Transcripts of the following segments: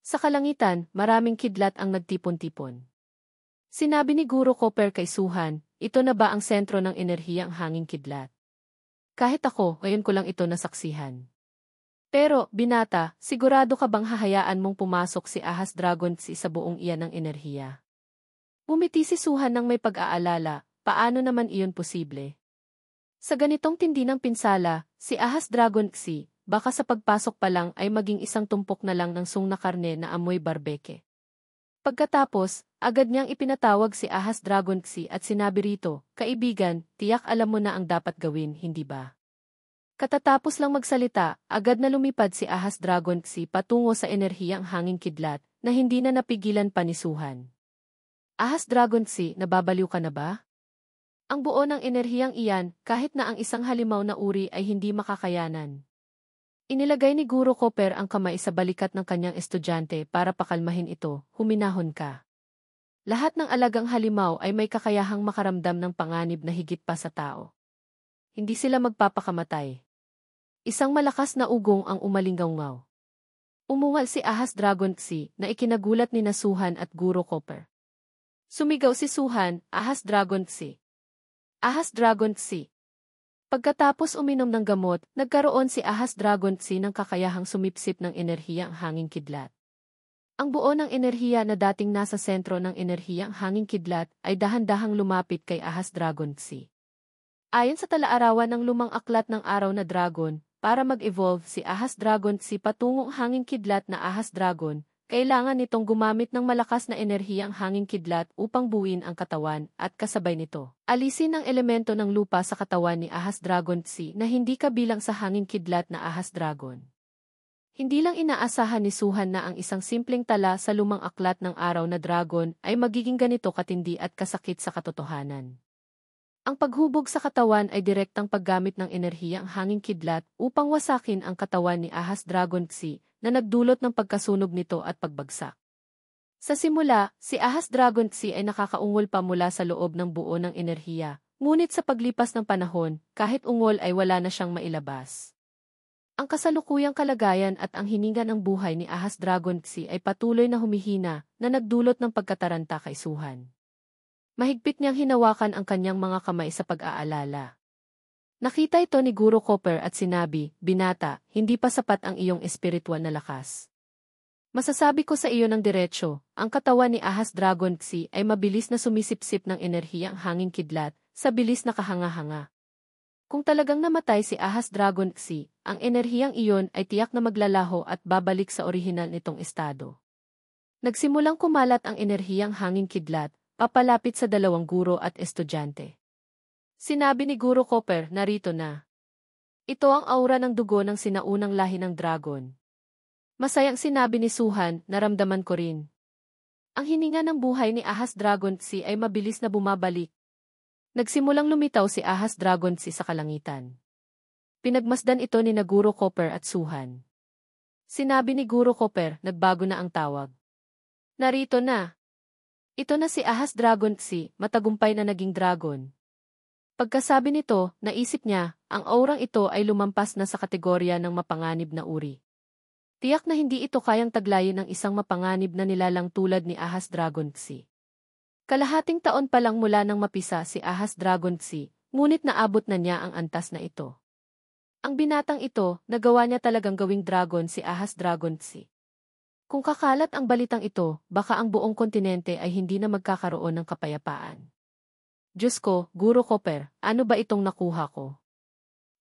Sa kalangitan, maraming kidlat ang nagtipon-tipon. Sinabi ni Guro Copper kay Suhan, ito na ba ang sentro ng enerhiya ang hanging kidlat? Kahit ako, ngayon ko lang ito nasaksihan. Pero, binata, sigurado ka bang hahayaan mong pumasok si Ahas Dragon sa buong iyan ng enerhiya? Bumiti si Suhan ng may pag-aalala, paano naman iyon posible? Sa ganitong tindi ng pinsala, si Ahas Dragon baka sa pagpasok pa lang ay maging isang tumpok na lang ng sung na karne na amoy barbeke. Pagkatapos, agad niyang ipinatawag si Ahas Dragon at sinabi rito, kaibigan, tiyak alam mo na ang dapat gawin, hindi ba? Katatapos lang magsalita, agad na lumipad si Ahas Dragon patungo sa enerhiyang hanging kidlat na hindi na napigilan pa ni Suhan. Ahas Dragon nababaliw ka na ba? Ang buo ng enerhiyang iyan, kahit na ang isang halimaw na uri ay hindi makakayanan. Inilagay ni Guro Copper ang kamay sa balikat ng kanyang estudyante para pakalmahin ito, huminahon ka. Lahat ng alagang halimaw ay may kakayahang makaramdam ng panganib na higit pa sa tao. Hindi sila magpapakamatay. Isang malakas na ugong ang umalinggaw-ngaw. Umungal si Ahas Dragon na ikinagulat ni Suhan at Guro Copper. Sumigaw si Suhan, Ahas Dragon Ahas Dragon Pagkatapos uminom ng gamot, nagkaroon si Ahas Dragon ng kakayahang sumipsip ng enerhiya ang hanging kidlat. Ang buo ng enerhiya na dating nasa sentro ng enerhiya ang hanging kidlat ay dahan-dahang lumapit kay Ahas Dragon Ayon sa talaarawan ng lumang aklat ng araw na dragon, para mag-evolve si Ahas Dragon patungong hanging kidlat na Ahas Dragon, kailangan nitong gumamit ng malakas na enerhiya ang hanging kidlat upang buuin ang katawan at kasabay nito. Alisin ang elemento ng lupa sa katawan ni Ahas Dragon na hindi kabilang sa hanging kidlat na Ahas Dragon. Hindi lang inaasahan ni Suhan na ang isang simpleng tala sa lumang aklat ng araw na dragon ay magiging ganito katindi at kasakit sa katotohanan. Ang paghubog sa katawan ay direktang paggamit ng enerhiya ang hanging kidlat upang wasakin ang katawan ni Ahas Dragon na nagdulot ng pagkasunog nito at pagbagsak. Sa simula, si Ahas Dragon ay nakakaungol pa mula sa loob ng buo ng enerhiya, ngunit sa paglipas ng panahon, kahit ungol ay wala na siyang mailabas. Ang kasalukuyang kalagayan at ang hininga ng buhay ni Ahas Dragon ay patuloy na humihina na nagdulot ng pagkataranta kay Suhan. Mahigpit niyang hinawakan ang kanyang mga kamay sa pag-aalala. Nakita ito ni Guro Copper at sinabi, binata, hindi pa sapat ang iyong espiritual na lakas. Masasabi ko sa iyo ng diretsyo, ang katawan ni Ahas Dragon ay mabilis na sumisipsip ng enerhiya ang hanging kidlat, sa bilis na kahanga-hanga. Kung talagang namatay si Ahas Dragon ang enerhiyang iyon ay tiyak na maglalaho at babalik sa orihinal nitong estado. Nagsimulang kumalat ang enerhiyang hanging kidlat, papalapit sa dalawang guro at estudyante. Sinabi ni Guro Copper, narito na. Ito ang aura ng dugo ng sinaunang lahi ng dragon. Masayang sinabi ni Suhan, naramdaman ko rin. Ang hininga ng buhay ni Ahas Dragon ay mabilis na bumabalik. Nagsimulang lumitaw si Ahas Dragon sa kalangitan. Pinagmasdan ito ni Guro Copper at Suhan. Sinabi ni Guro Copper, nagbago na ang tawag. Narito na. Ito na si Ahas Dragon matagumpay na naging dragon. Pagkasabi nito, naisip niya, ang aurang ito ay lumampas na sa kategorya ng mapanganib na uri. Tiyak na hindi ito kayang taglayin ng isang mapanganib na nilalang tulad ni Ahas Dragon Kalahating taon pa lang mula nang mapisa si Ahas Dragon ngunit naabot na niya ang antas na ito. Ang binatang ito, nagawa niya talagang gawing dragon si Ahas Dragon Kung kakalat ang balitang ito, baka ang buong kontinente ay hindi na magkakaroon ng kapayapaan. Diyos ko, Guro Copper, ano ba itong nakuha ko?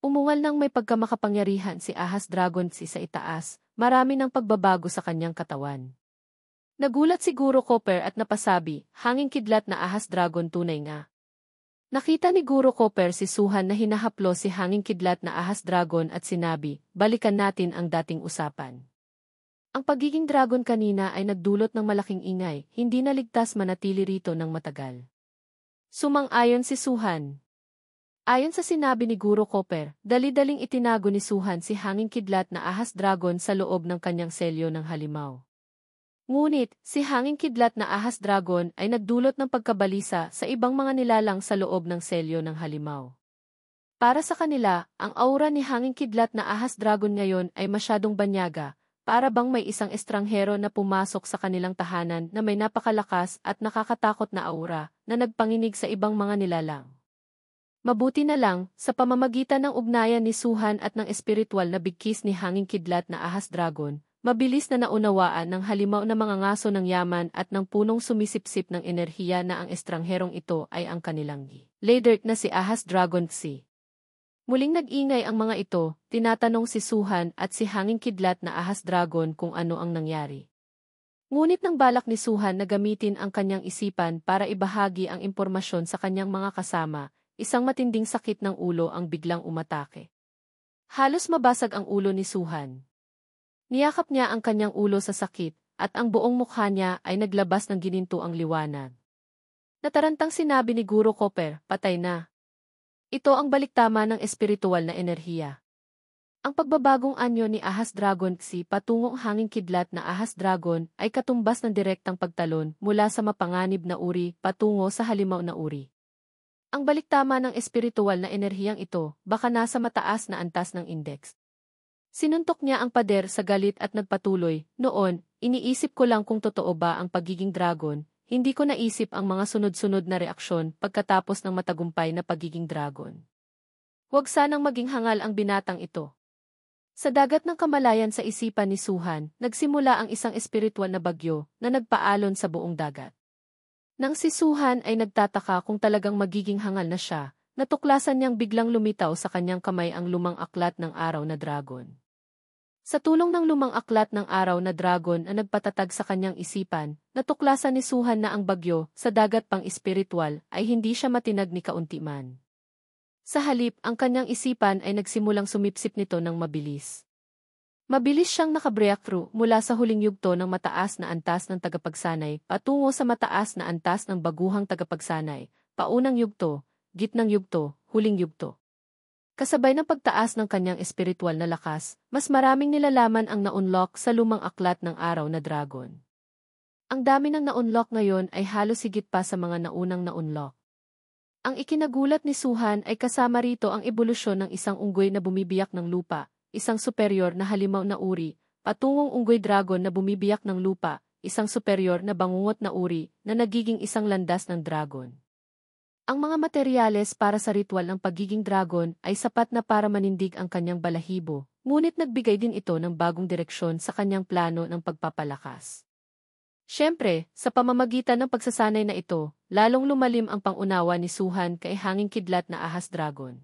Umungal nang may pagkamakapangyarihan si Ahas Dragon sa itaas, marami ng pagbabago sa kanyang katawan. Nagulat si Guro Copper at napasabi, hanging kidlat na Ahas Dragon tunay nga. Nakita ni Guro Copper si Suhan na hinahaplo si hanging kidlat na Ahas Dragon at sinabi, balikan natin ang dating usapan. Ang pagiging dragon kanina ay nagdulot ng malaking ingay, hindi naligtas manatili rito ng matagal. Sumang-ayon si Suhan. Ayon sa sinabi ni Guro Copper, dali-daling itinago ni Suhan si hanging kidlat na Ahas Dragon sa loob ng kanyang selyo ng halimaw. Ngunit, si hanging kidlat na Ahas Dragon ay nagdulot ng pagkabalisa sa ibang mga nilalang sa loob ng selyo ng halimaw. Para sa kanila, ang aura ni hanging kidlat na Ahas Dragon ngayon ay masyadong banyaga, para bang may isang estranghero na pumasok sa kanilang tahanan na may napakalakas at nakakatakot na aura na nagpanginig sa ibang mga nilalang. Mabuti na lang, sa pamamagitan ng ugnayan ni Suhan at ng espiritual na bigkis ni Hanging Kidlat na Ahas Dragon, mabilis na naunawaan ng halimaw na mga ngaso ng yaman at ng punong sumisipsip ng enerhiya na ang estrangherong ito ay ang kanilang leader na si Ahas Dragon Xi. Muling nag-ingay ang mga ito, tinatanong si Suhan at si Hanging Kidlat na Ahas Dragon kung ano ang nangyari. Ngunit nang balak ni Suhan na gamitin ang kanyang isipan para ibahagi ang impormasyon sa kanyang mga kasama, isang matinding sakit ng ulo ang biglang umatake. Halos mabasag ang ulo ni Suhan. Niyakap niya ang kanyang ulo sa sakit, at ang buong mukha niya ay naglabas ng ginintuang liwanag. Natarantang sinabi ni Guro Copper, patay na. Ito ang baliktama ng espiritual na enerhiya. Ang pagbabagong anyo ni Ahas Dragon Xi patungong Hanging Kidlat na Ahas Dragon ay katumbas ng direktang pagtalon mula sa mapanganib na uri patungo sa halimaw na uri. Ang baliktama ng espiritual na enerhiyang ito baka nasa mataas na antas ng index. Sinuntok niya ang pader sa galit at nagpatuloy, noon, iniisip ko lang kung totoo ba ang pagiging dragon. Hindi ko naisip ang mga sunod-sunod na reaksyon pagkatapos ng matagumpay na pagiging dragon. Huwag sanang maging hangal ang binatang ito. Sa dagat ng kamalayan sa isipan ni Suhan, nagsimula ang isang espiritual na bagyo na nagpaalon sa buong dagat. Nang si Suhan ay nagtataka kung talagang magiging hangal na siya, natuklasan niyang biglang lumitaw sa kanyang kamay ang lumang aklat ng araw na dragon. Sa tulong ng lumang aklat ng araw na dragon na nagpatatag sa kanyang isipan, natuklasan ni Suhan na ang bagyo sa dagat pang espiritual ay hindi siya matinag ni kaunti man. Sa halip, ang kanyang isipan ay nagsimulang sumipsip nito ng mabilis. Mabilis siyang nakabreakthrough mula sa huling yugto ng mataas na antas ng tagapagsanay patungo sa mataas na antas ng baguhang tagapagsanay, paunang yugto, gitnang yugto, huling yugto. Kasabay ng pagtaas ng kanyang espiritual na lakas, mas maraming nilalaman ang na-unlock sa lumang aklat ng araw na dragon. Ang dami ng na-unlock ngayon ay halos higit pa sa mga naunang na-unlock. Ang ikinagulat ni Suhan ay kasama rito ang ebolusyon ng isang unggoy na bumibiyak ng lupa, isang superior na halimaw na uri, patungong unggoy dragon na bumibiyak ng lupa, isang superior na bangungot na uri na nagiging isang landas ng dragon. Ang mga materyales para sa ritual ng pagiging dragon ay sapat na para manindig ang kanyang balahibo, ngunit nagbigay din ito ng bagong direksyon sa kanyang plano ng pagpapalakas. Siyempre, sa pamamagitan ng pagsasanay na ito, lalong lumalim ang pangunawa ni Suhan kay Hanging Kidlat na Ahas Dragon.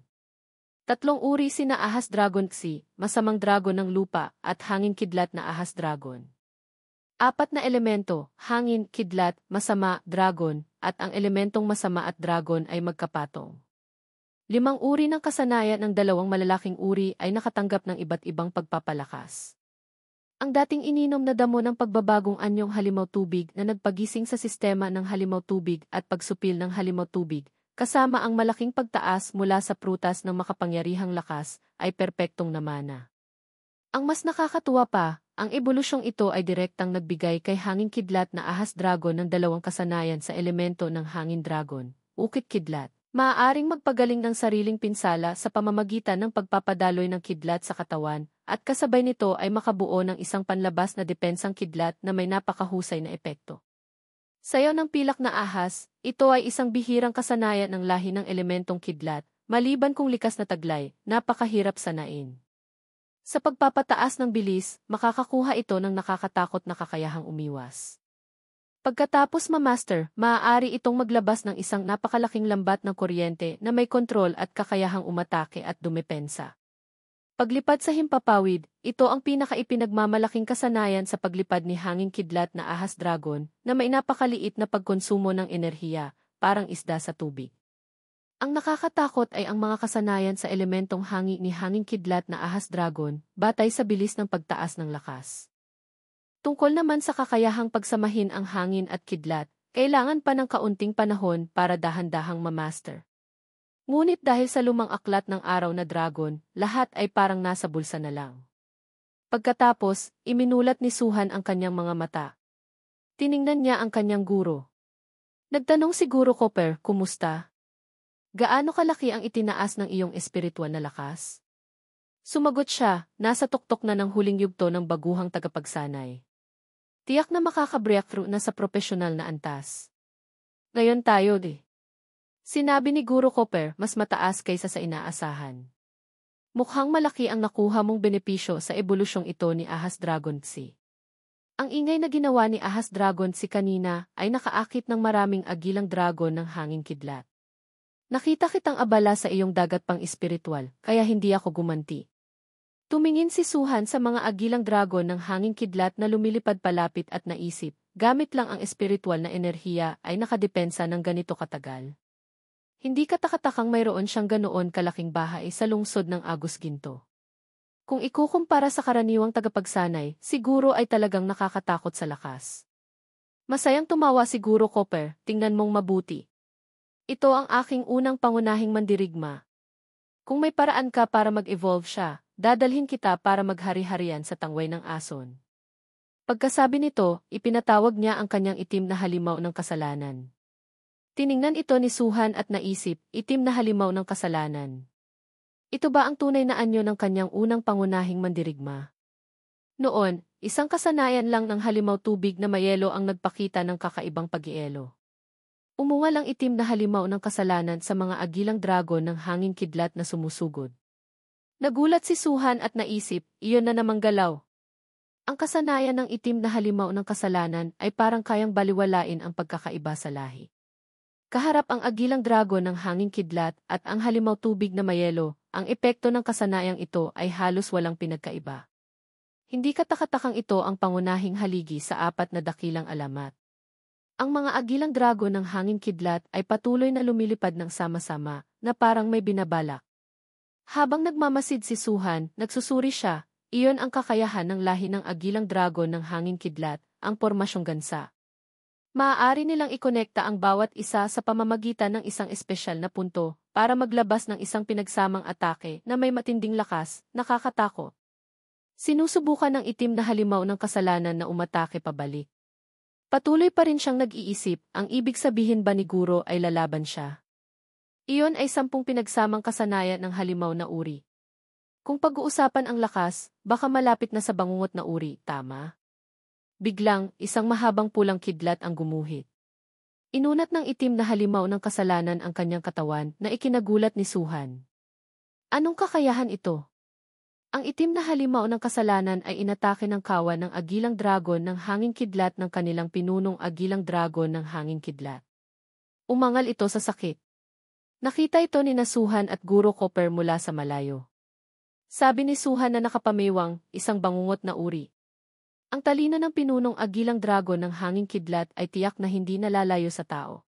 Tatlong uri sina Ahas Dragon Xi, masamang dragon ng lupa, at Hanging Kidlat na Ahas Dragon. Apat na elemento, hangin, kidlat, masama, dragon, at ang elementong masama at dragon ay magkapatong. 5 uri ng kasanayan ng 2 malalaking uri ay nakatanggap ng iba't ibang pagpapalakas. Ang dating ininom na damo ng pagbabagong anyong halimaw tubig na nagpagising sa sistema ng halimaw tubig at pagsupil ng halimaw tubig, kasama ang malaking pagtaas mula sa prutas ng makapangyarihang lakas, ay perpektong namana. Ang mas nakakatuwa pa, ang ebolusyong ito ay direktang nagbigay kay Hanging Kidlat na Ahas Dragon ng 2 kasanayan sa elemento ng Hangin Dragon, Ukit Kidlat. Maaaring magpagaling ng sariling pinsala sa pamamagitan ng pagpapadaloy ng kidlat sa katawan, at kasabay nito ay makabuo ng isang panlabas na depensang kidlat na may napakahusay na epekto. Sayaw ng pilak na ahas, ito ay isang bihirang kasanayan ng lahi ng elementong kidlat, maliban kung likas na taglay, napakahirap sanain. Sa pagpapataas ng bilis, makakakuha ito ng nakakatakot na kakayahang umiwas. Pagkatapos ma-master, maaari itong maglabas ng isang napakalaking lambat ng kuryente na may kontrol at kakayahang umatake at dumepensa. Paglipad sa himpapawid, ito ang pinakaipinagmamalaking kasanayan sa paglipad ni Hanging Kidlat na Ahas Dragon na may napakaliit na pagkonsumo ng enerhiya, parang isda sa tubig. Ang nakakatakot ay ang mga kasanayan sa elementong hangin ni Hanging Kidlat na Ahas Dragon, batay sa bilis ng pagtaas ng lakas. Tungkol naman sa kakayahang pagsamahin ang hangin at kidlat, kailangan pa ng kaunting panahon para dahan-dahang ma-master. Ngunit dahil sa lumang aklat ng araw na dragon, lahat ay parang nasa bulsa na lang. Pagkatapos, iminulat ni Suhan ang kanyang mga mata. Tiningnan niya ang kanyang guro. Nagtanong si Guro Copper, kumusta? Gaano kalaki ang itinaas ng iyong espiritual na lakas? Sumagot siya, nasa tuktok na ng huling yugto ng baguhang tagapagsanay. Tiyak na makaka-breakthrough na sa propesyonal na antas. Ngayon tayo Sinabi ni Guro Cooper, mas mataas kaysa sa inaasahan. Mukhang malaki ang nakuha mong benepisyo sa ebolusyong ito ni Ahas Dragon Sea. Ang ingay na ginawa ni Ahas Dragon Sea kanina ay nakaakit ng maraming agilang dragon ng hanging kidlat. Nakita kitang abala sa iyong dagat pang espiritual, kaya hindi ako gumanti. Tumingin si Suhan sa mga agilang dragon ng hanging kidlat na lumilipad palapit at naisip, gamit lang ang espiritual na enerhiya ay nakadepensa ng ganito katagal. Hindi katakatakang mayroon siyang ganoon kalaking bahay sa lungsod ng Agus Ginto. Kung ikukumpara sa karaniwang tagapagsanay, siguro ay talagang nakakatakot sa lakas. Masayang tumawa si Guro Cooper, tingnan mong mabuti. Ito ang aking unang pangunahing mandirigma. Kung may paraan ka para mag-evolve siya, dadalhin kita para maghari-harian sa tangway ng ason. Pagkasabi nito, ipinatawag niya ang kanyang itim na halimaw ng kasalanan. Tiningnan ito ni Suhan at naisip, itim na halimaw ng kasalanan. Ito ba ang tunay na anyo ng kanyang unang pangunahing mandirigma? Noon, isang kasanayan lang ng halimaw tubig na mayelo ang nagpakita ng kakaibang pag-ielo. Umungal ang itim na halimaw ng kasalanan sa mga agilang dragon ng hanging kidlat na sumusugod. Nagulat si Suhan at naisip, iyon na namang galaw. Ang kasanayan ng itim na halimaw ng kasalanan ay parang kayang baliwalain ang pagkakaiba sa lahi. Kaharap ang agilang dragon ng hanging kidlat at ang halimaw tubig na mayelo, ang epekto ng kasanayang ito ay halos walang pinagkaiba. Hindi katakatakang ito ang pangunahing haligi sa apat na dakilang alamat. Ang mga agilang dragon ng hanging kidlat ay patuloy na lumilipad ng sama-sama, na parang may binabalak. Habang nagmamasid si Suhan, nagsusuri siya, iyon ang kakayahan ng lahi ng agilang dragon ng hanging kidlat, ang pormasyong gansa. Maaari nilang ikonekta ang bawat isa sa pamamagitan ng isang espesyal na punto, para maglabas ng isang pinagsamang atake na may matinding lakas, nakakatakot. Sinusubukan ng itim na halimaw ng kasalanan na umatake pabalik. Patuloy pa rin siyang nag-iisip, ang ibig sabihin ba ni Guro ay lalaban siya? Iyon ay 10 pinagsamang kasanayan ng halimaw na uri. Kung pag-uusapan ang lakas, baka malapit na sa bangungot na uri, tama? Biglang, isang mahabang pulang kidlat ang gumuhit. Inunat ng itim na halimaw ng kasalanan ang kanyang katawan na ikinagulat ni Suhan. Anong kakayahan ito? Ang itim na halimaw ng kasalanan ay inatake ng kawan ng agilang dragon ng hanging kidlat ng kanilang pinunong agilang dragon ng hanging kidlat. Umangal ito sa sakit. Nakita ito ni Suhan at Guro Cooper mula sa malayo. Sabi ni Suhan na nakapamiwang, isang bangungot na uri. Ang talino ng pinunong agilang dragon ng hanging kidlat ay tiyak na hindi nalalayo sa tao.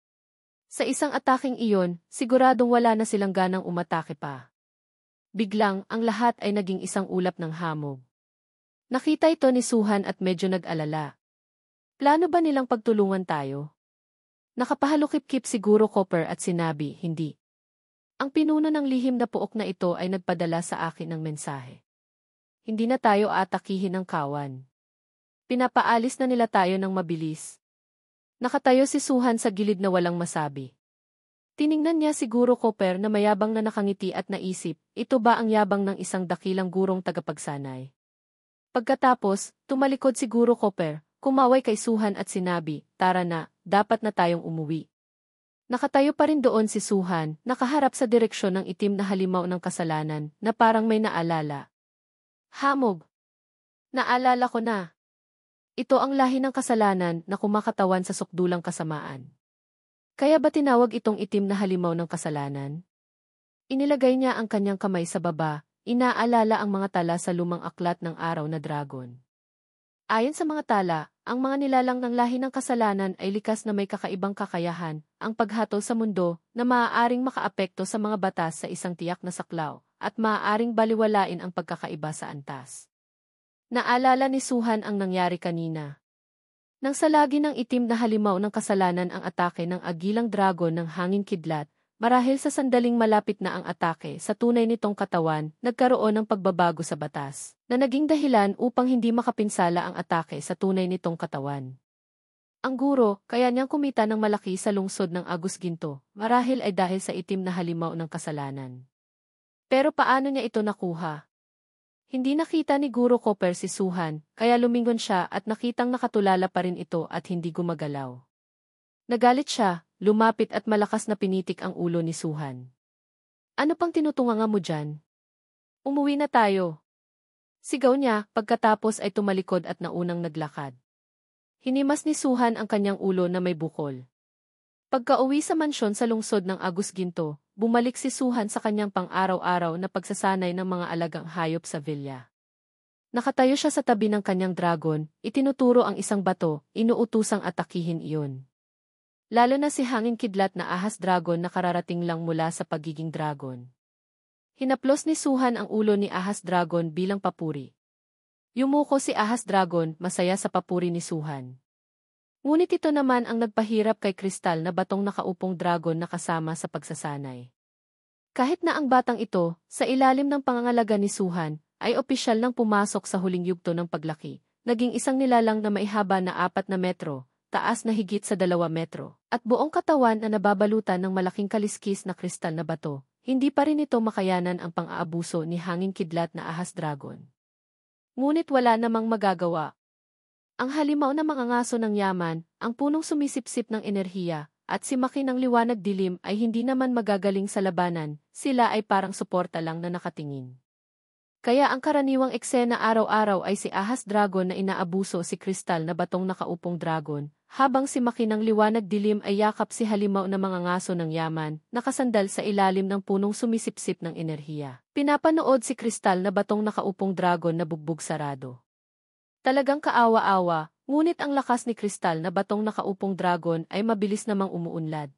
Sa isang ataking iyon, siguradong wala na silang ganang umatake pa. Biglang, ang lahat ay naging isang ulap ng hamog. Nakita ito ni Suhan at medyo nag-alala. Plano ba nilang pagtulungan tayo? Nakapahalukip-kip si Guro Cooper at sinabi, hindi. Ang pinuno ng lihim na puok na ito ay nagpadala sa akin ng mensahe. Hindi na tayo atakihin ng kawan. Pinapaalis na nila tayo ng mabilis. Nakatayo si Suhan sa gilid na walang masabi. Tiningnan niya si Guro Cooper na mayabang na nakangiti at naisip, ito ba ang yabang ng isang dakilang gurong tagapagsanay? Pagkatapos, tumalikod si Guro Cooper, kumaway kay Suhan at sinabi, tara na, dapat na tayong umuwi. Nakatayo pa rin doon si Suhan, nakaharap sa direksyon ng itim na halimaw ng kasalanan, na parang may naalala. Hamog! Naalala ko na. Ito ang lahi ng kasalanan na kumakatawan sa sukdulang kasamaan. Kaya ba tinawag itong itim na halimaw ng kasalanan? Inilagay niya ang kanyang kamay sa baba, inaalala ang mga tala sa lumang aklat ng araw na dragon. Ayon sa mga tala, ang mga nilalang ng lahi ng kasalanan ay likas na may kakaibang kakayahan, ang paghatol sa mundo, na maaaring makaapekto sa mga batas sa isang tiyak na saklaw, at maaaring baliwalain ang pagkakaiba sa antas. Naalala ni Suhan ang nangyari kanina. Nang salagi ng itim na halimaw ng kasalanan ang atake ng agilang dragon ng hanging kidlat, marahil sa sandaling malapit na ang atake sa tunay nitong katawan, nagkaroon ng pagbabago sa batas, na naging dahilan upang hindi makapinsala ang atake sa tunay nitong katawan. Ang guro, kaya niyang kumita ng malaki sa lungsod ng Agus Ginto, marahil ay dahil sa itim na halimaw ng kasalanan. Pero paano niya ito nakuha? Hindi nakita ni Guro Copper si Suhan, kaya lumingon siya at nakitang nakatulala pa rin ito at hindi gumagalaw. Nagalit siya, lumapit at malakas na pinitik ang ulo ni Suhan. Ano pang tinutunganga mo dyan? Umuwi na tayo. Sigaw niya, pagkatapos ay tumalikod at naunang naglakad. Hinimas ni Suhan ang kanyang ulo na may bukol. Pagka-uwi sa mansyon sa lungsod ng Agus Ginto, bumalik si Suhan sa kanyang pang-araw-araw na pagsasanay ng mga alagang hayop sa villa. Nakatayo siya sa tabi ng kanyang dragon, itinuturo ang isang bato, inuutusang atakihin iyon. Lalo na si hanging kidlat na ahas dragon na kararating lang mula sa pagiging dragon. Hinaplos ni Suhan ang ulo ni ahas dragon bilang papuri. Yumuko si ahas dragon, masaya sa papuri ni Suhan. Ngunit ito naman ang nagpahirap kay Kristal na batong nakaupong dragon na kasama sa pagsasanay. Kahit na ang batang ito, sa ilalim ng pangangalaga ni Suhan, ay opisyal nang pumasok sa huling yugto ng paglaki, naging isang nilalang na maihaba na 4 na metro, taas na higit sa 2 metro, at buong katawan na nababalutan ng malaking kaliskis na kristal na bato, hindi pa rin ito makayanan ang pang-aabuso ni hanging kidlat na ahas dragon. Ngunit wala namang magagawa. Ang halimaw na mga ngaso ng yaman, ang punong sumisipsip ng enerhiya, at si Maki ng liwanag dilim ay hindi naman magagaling sa labanan, sila ay parang suporta lang na nakatingin. Kaya ang karaniwang eksena araw-araw ay si ahas dragon na inaabuso si kristal na batong nakaupong dragon, habang si Maki ng liwanag dilim ay yakap si halimaw na mga ngaso ng yaman, nakasandal sa ilalim ng punong sumisipsip ng enerhiya. Pinapanood si kristal na batong nakaupong dragon na bugbog sarado. Talagang kaawa-awa, ngunit ang lakas ni kristal na batong nakaupong dragon ay mabilis namang umuunlad.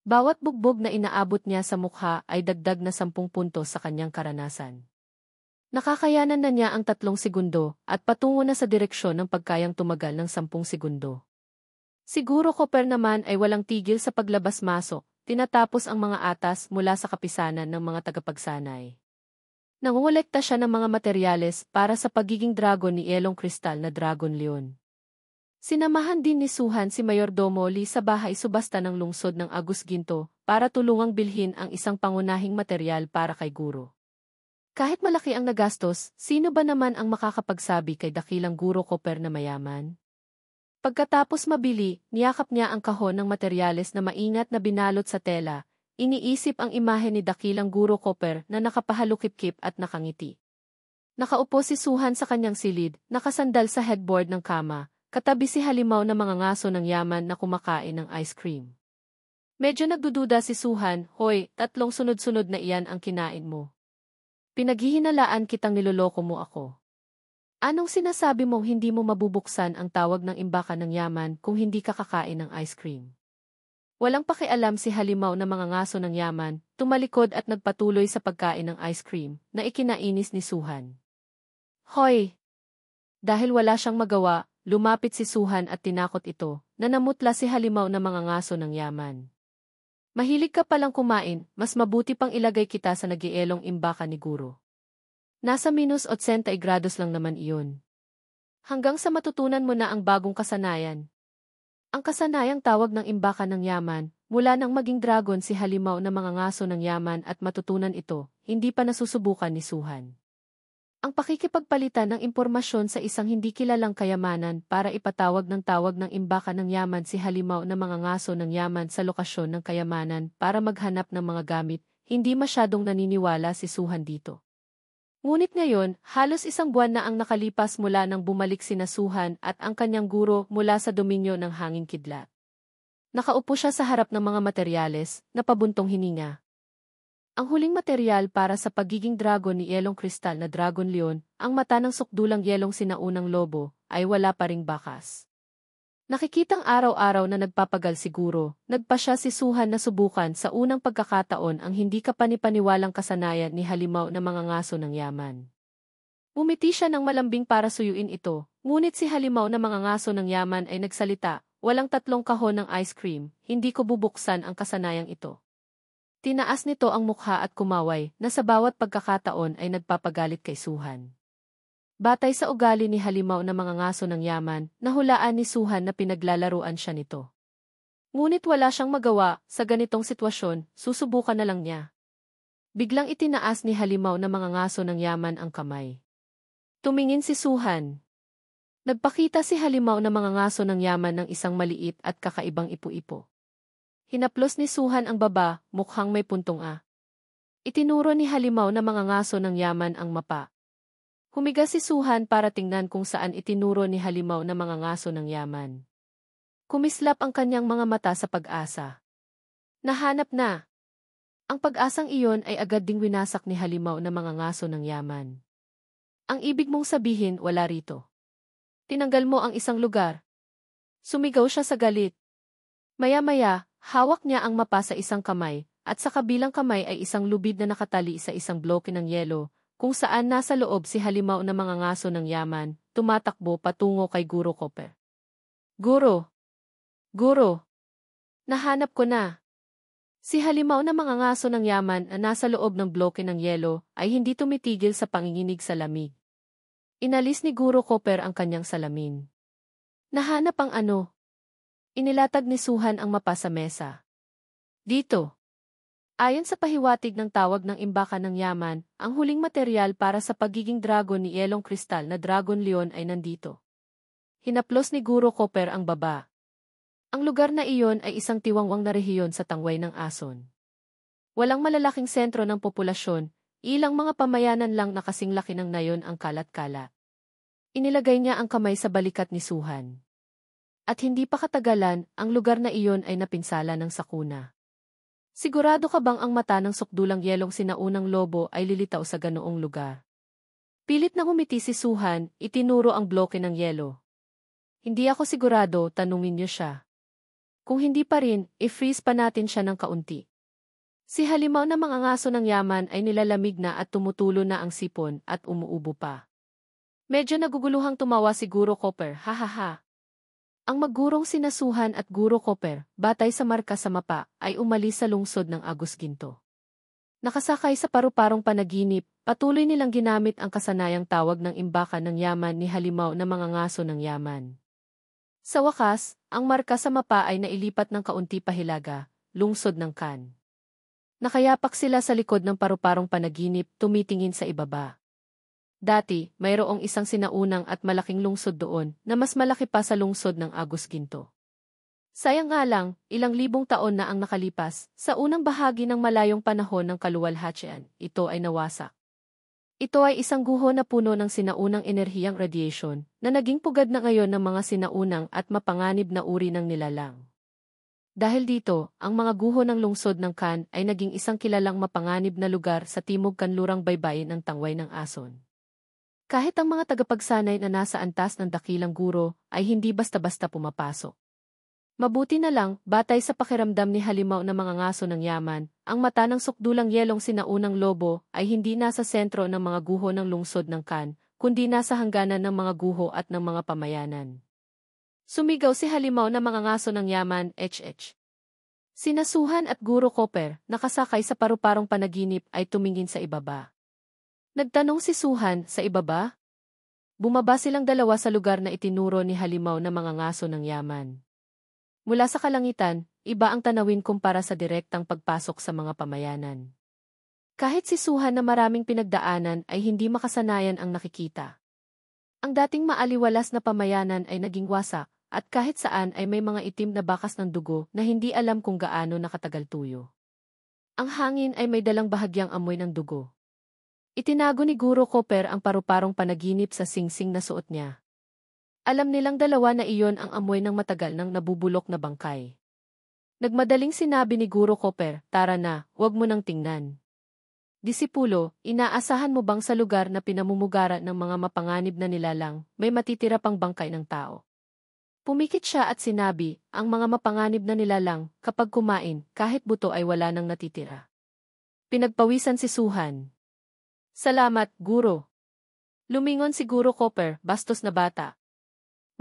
Bawat bugbog na inaabot niya sa mukha ay dagdag na 10 puntos sa kanyang karanasan. Nakakayanan na niya ang 3 segundo at patungo na sa direksyon ng pagkayang tumagal ng 10 segundo. Siguro Copper naman ay walang tigil sa paglabas-masok, tinatapos ang mga atas mula sa kapisanan ng mga tagapagsanay. Nangungolekta siya ng mga materyales para sa pagiging dragon ni Elong Kristal na Dragon Leon. Sinamahan din ni Suhan si Mayordomo Lee sa bahay subasta ng lungsod ng Agus Ginto para tulungang bilhin ang isang pangunahing materyal para kay Guro. Kahit malaki ang nagastos, sino ba naman ang makakapagsabi kay dakilang Guro Copper na mayaman? Pagkatapos mabili, niyakap niya ang kahon ng materyales na maingat na binalot sa tela. Iniisip ang imahe ni dakilang Guro Copper na nakapahalukip-kip at nakangiti. Nakaupo si Suhan sa kanyang silid, nakasandal sa headboard ng kama, katabi si halimaw na mga ngaso ng yaman na kumakain ng ice cream. Medyo nagdududa si Suhan, "Hoy, 3 sunod-sunod na iyan ang kinain mo. Pinaghihinalaan kitang niloloko mo ako. Anong sinasabi mong hindi mo mabubuksan ang tawag ng imbakan ng yaman kung hindi ka kakain ng ice cream?" Walang pakialam si halimaw na mga ngaso ng yaman, tumalikod at nagpatuloy sa pagkain ng ice cream, na ikinainis ni Suhan. "Hoy!" Dahil wala siyang magawa, lumapit si Suhan at tinakot ito, na namutla si halimaw na mga ngaso ng yaman. "Mahilig ka palang kumain, mas mabuti pang ilagay kita sa nagielong imbakan ni Guro. Nasa -80 grados lang naman iyon. Hanggang sa matutunan mo na ang bagong kasanayan." Ang kasanayang tawag ng imbakan ng yaman, mula nang maging dragon si halimaw na mga ngaso ng yaman at matutunan ito, hindi pa nasusubukan ni Suhan. Ang pakikipagpalitan ng impormasyon sa isang hindi kilalang kayamanan para ipatawag ng tawag ng imbakan ng yaman si halimaw na mga ngaso ng yaman sa lokasyon ng kayamanan para maghanap ng mga gamit, hindi masyadong naniniwala si Suhan dito. Ngunit ngayon, halos 1 buwan na ang nakalipas mula nang bumalik sina Suhan at ang kanyang guro mula sa dominyo ng hanging kidlat. Nakaupo siya sa harap ng mga materyales, napabuntong hininga. Ang huling materyal para sa pagiging dragon ni Elong Kristal na Dragon Leon, ang mata ng sukdulang yelong sinaunang lobo, ay wala pa ring bakas. Nakikitang araw-araw na nagpapagal siguro, nagpa siya si Suhan na subukan sa unang pagkakataon ang hindi kapanipaniwalang kasanayan ni halimaw na mga ngaso ng yaman. Umiti siya ng malambing para suyuin ito, ngunit si halimaw na mga ngaso ng yaman ay nagsalita, "Walang 3 kahon ng ice cream, hindi ko bubuksan ang kasanayang ito." Tinaas nito ang mukha at kumaway, na sa bawat pagkakataon ay nagpapagalit kay Suhan. Batay sa ugali ni halimaw na mga ngaso ng yaman, nahulaan ni Suhan na pinaglalaruan siya nito. Ngunit wala siyang magawa, sa ganitong sitwasyon, susubukan na lang niya. Biglang itinaas ni Halimaw na mga ngaso ng yaman ang kamay. Tumingin si Suhan. Nagpakita si Halimaw na mga ngaso ng yaman ng isang maliit at kakaibang ipu-ipo. Hinaplos ni Suhan ang baba, mukhang may puntong A. Itinuro ni Halimaw na mga ngaso ng yaman ang mapa. Humiga si Suhan para tingnan kung saan itinuro ni Halimaw na mga ngaso ng yaman. Kumislap ang kanyang mga mata sa pag-asa. Nahanap na. Ang pag-asang iyon ay agad ding winasak ni Halimaw na mga ngaso ng yaman. Ang ibig mong sabihin, wala rito. Tinanggal mo ang isang lugar. Sumigaw siya sa galit. Maya-maya, hawak niya ang mapa sa isang kamay, at sa kabilang kamay ay isang lubid na nakatali sa isang bloke ng yelo, kung saan nasa loob si Halimaw na mga ngaso ng yaman, tumatakbo patungo kay Guro Copper. Guro! Guro! Nahanap ko na! Si Halimaw na mga ngaso ng yaman na nasa loob ng bloke ng yelo ay hindi tumitigil sa panginginig sa lamig. Inalis ni Guro Copper ang kanyang salamin. Nahanap ang ano? Inilatag ni Suhan ang mapa sa mesa. Dito. Ayon sa pahiwatig ng tawag ng imbakan ng yaman, ang huling material para sa pagiging dragon ni Yelong Kristal na Dragon Leon ay nandito. Hinaplos ni Guro Copper ang baba. Ang lugar na iyon ay isang tiwangwang na rehiyon sa tangway ng Ason. Walang malalaking sentro ng populasyon, ilang mga pamayanan lang na kasing laki ng nayon ang kalat-kalat. Inilagay niya ang kamay sa balikat ni Suhan. At hindi pa katagalan, ang lugar na iyon ay napinsala ng sakuna. Sigurado ka bang ang mata ng sukdulang yelong sinaunang lobo ay lilitaw sa ganoong lugar? Pilit na ngumiti si Suhan, itinuro ang bloke ng yelo. Hindi ako sigurado, tanungin niyo siya. Kung hindi pa rin, i-freeze pa natin siya ng kaunti. Si Halimaw na mga ngaso ng yaman ay nilalamig na at tumutulo na ang sipon at umuubo pa. Medyo naguguluhang tumawa si Guro Copper, hahaha. Ang maggurong sina Suhan at Guro Copper, batay sa marka sa mapa, ay umalis sa lungsod ng Agus Ginto. Nakasakay sa paru-parong panaginip, patuloy nilang ginamit ang kasanayang tawag ng imbakan ng yaman ni Halimaw na mga ngaso ng yaman. Sa wakas, ang marka sa mapa ay nailipat ng kaunti pa Hilaga, lungsod ng Kan. Nakayapak sila sa likod ng paru-parong panaginip, tumitingin sa ibaba. Dati, mayroong isang sinaunang at malaking lungsod doon na mas malaki pa sa lungsod ng Agus Ginto. Sayang nga lang, ilang libong taon na ang nakalipas, sa unang bahagi ng malayong panahon ng kaluwalhatian, ito ay nawasak. Ito ay isang guho na puno ng sinaunang enerhiyang radiation na naging pugad na ngayon ng mga sinaunang at mapanganib na uri ng nilalang. Dahil dito, ang mga guho ng lungsod ng Kan ay naging isang kilalang mapanganib na lugar sa timog kanlurang baybayin ng tangway ng Ason. Kahit ang mga tagapagsanay na nasa antas ng dakilang guro ay hindi basta-basta pumapasok. Mabuti na lang, batay sa pakiramdam ni Halimaw na mga ngaso ng yaman, ang mata ng sukdulang yelong sinaunang lobo ay hindi nasa sentro ng mga guho ng lungsod ng Kan, kundi nasa hangganan ng mga guho at ng mga pamayanan. Sumigaw si Halimaw na mga ngaso ng yaman, HH. Sina Suhan at Guro Copper, nakasakay sa paru-parong panaginip ay tumingin sa ibaba. Nagtanong si Suhan, sa ibaba? Bumaba silang dalawa sa lugar na itinuro ni Halimaw na mga ngaso ng yaman. Mula sa kalangitan, iba ang tanawin kumpara sa direktang pagpasok sa mga pamayanan. Kahit si Suhan na maraming pinagdaanan ay hindi makasanayan ang nakikita. Ang dating maaliwalas na pamayanan ay naging wasak, at kahit saan ay may mga itim na bakas ng dugo na hindi alam kung gaano nakatagal tuyo. Ang hangin ay may dalang bahagyang amoy ng dugo. Itinago ni Guro Copper ang paru-parong panaginip sa singsing na suot niya. Alam nilang dalawa na iyon ang amoy ng matagal nang nabubulok na bangkay. Nagmadaling sinabi ni Guro Copper, tara na, huwag mo nang tingnan. Disipulo, inaasahan mo bang sa lugar na pinamumugara ng mga mapanganib na nilalang, may matitira pang bangkay ng tao? Pumikit siya at sinabi, ang mga mapanganib na nilalang, kapag kumain, kahit buto ay wala nang natitira. Pinagpawisan si Suhan. Salamat, Guro. Lumingon si Guro Copper, bastos na bata.